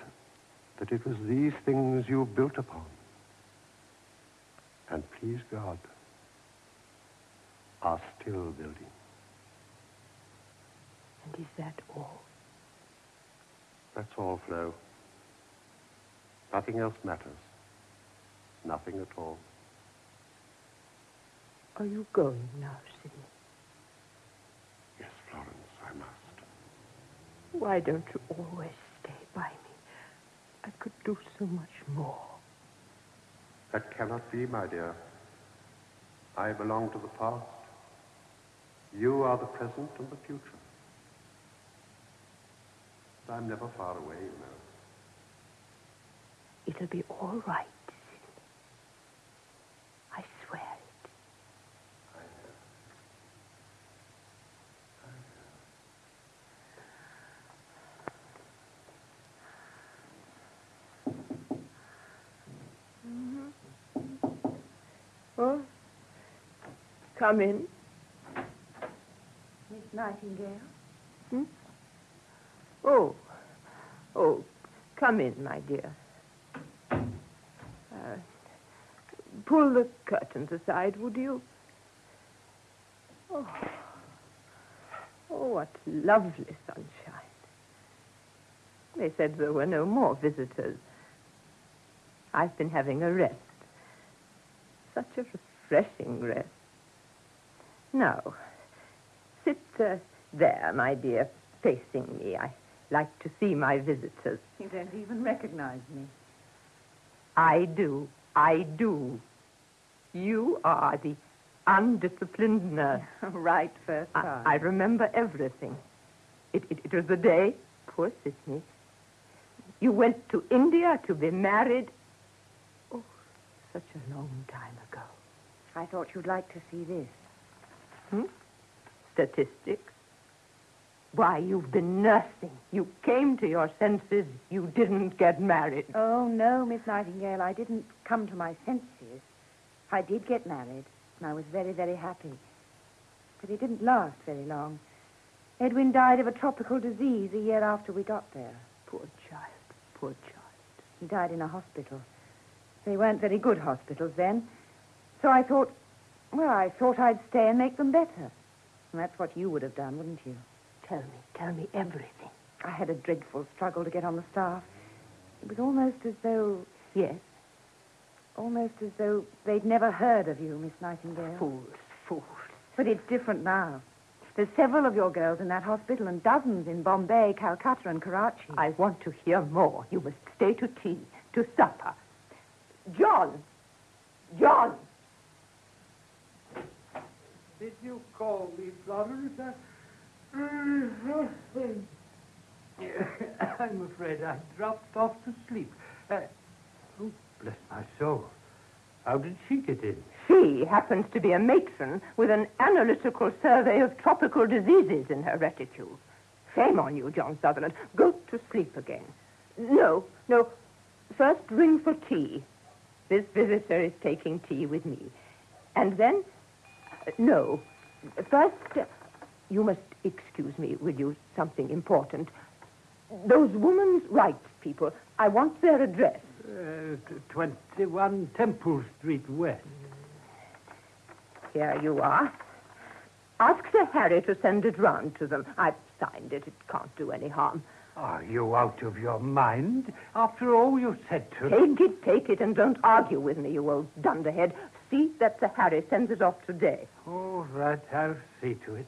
that it was these things you built upon. And please God, are still building. And is that all? That's all, Flo. Nothing else matters. Nothing at all. Are you going now, Sidney? Yes, Florence, I must. Why don't you always stay by me? I could do so much more. That cannot be, my dear. I belong to the past. You are the present and the future. But I'm never far away, you know. It'll be all right, Sidney. I swear it. Oh, come in. Miss Nightingale? Hmm? Oh, come in, my dear. Pull the curtains aside, would you? Oh, what lovely sunshine. They said there were no more visitors. I've been having a rest. Such a refreshing rest. Now, sit there, my dear, facing me. I like to see my visitors. You don't even recognize me. I do. You are the undisciplined nurse. Right first time. I remember everything. It was the day, poor Sidney, you went to India to be married. Oh, such a long time ago. I thought you'd like to see this. Statistics. Why, you've been nursing. You came to your senses. You didn't get married. Oh, no, Miss Nightingale, I didn't come to my senses. I did get married, and I was very, very happy. But it didn't last very long. Edwin died of a tropical disease a year after we got there. Poor child, poor child. He died in a hospital. They weren't very good hospitals then. So I thought I'd stay and make them better. And that's what you would have done, wouldn't you? Tell me everything. I had a dreadful struggle to get on the staff. It was almost as though... Yes? Almost as though they'd never heard of you, Miss Nightingale. Fools. But it's different now. There's several of your girls in that hospital and dozens in Bombay, Calcutta, and Karachi. I want to hear more. You must stay to tea, to supper. John! Did you call me, Florence? I'm afraid I dropped off to sleep. Oh, bless my soul. How did she get in? She happens to be a matron with an analytical survey of tropical diseases in her reticule. Shame on you, John Sutherland. Go to sleep again. No. First ring for tea. This visitor is taking tea with me. And then... no. First, you must excuse me, will you? Something important. Those women's rights people, I want their address. 21 Temple Street West. Here you are. Ask Sir Harry to send it round to them. I've signed it. It can't do any harm. Are you out of your mind? After all you said to me... Take it, and don't argue with me, you old dunderhead. See that Sir Harry sends it off today. All right, I'll see to it.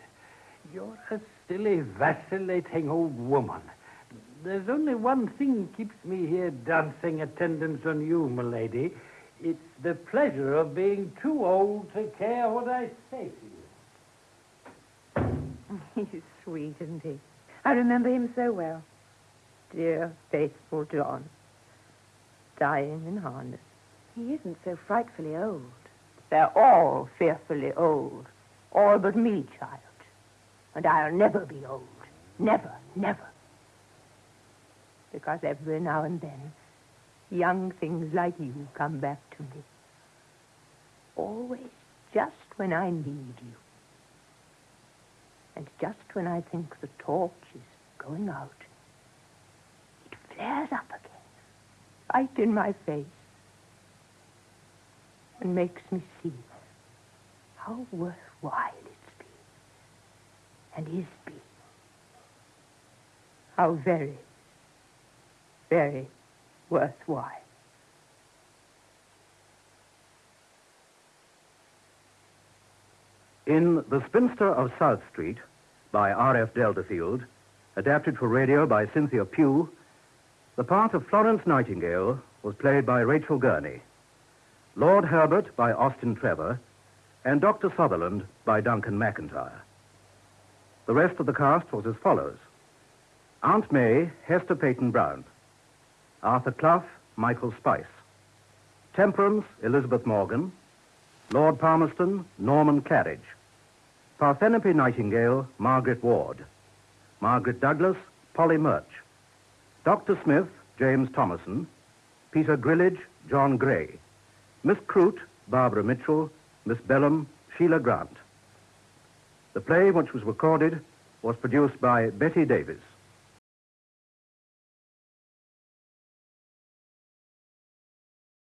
You're a silly, vacillating old woman. There's only one thing keeps me here dancing attendance on you, milady. It's the pleasure of being too old to care what I say to you. He's sweet, isn't he? I remember him so well. Dear, faithful John. Dying in harness. He isn't so frightfully old. They're all fearfully old. All but me, child. And I'll never be old. Never, never. Because every now and then, young things like you come back to me. Always just when I need you. And just when I think the torch is going out, it flares up again, right in my face, and makes me see how worthwhile it's been, and is been. How very, very worthwhile. In The Spinster of South Street, by R.F. Delderfield, adapted for radio by Cynthia Pugh, the part of Florence Nightingale was played by Rachel Gurney, Lord Herbert by Austin Trevor, and Dr. Sutherland by Duncan McIntyre. The rest of the cast was as follows: Aunt May, Hester Peyton Brown; Arthur Clough, Michael Spice; Temperance, Elizabeth Morgan; Lord Palmerston, Norman Claridge; Parthenope Nightingale, Margaret Ward; Margaret Douglas, Polly Murch; Dr. Smith, James Thomason; Peter Grillage, John Gray; Miss Croot, Barbara Mitchell; Miss Bellum, Sheila Grant. The play, which was recorded, was produced by Betty Davis.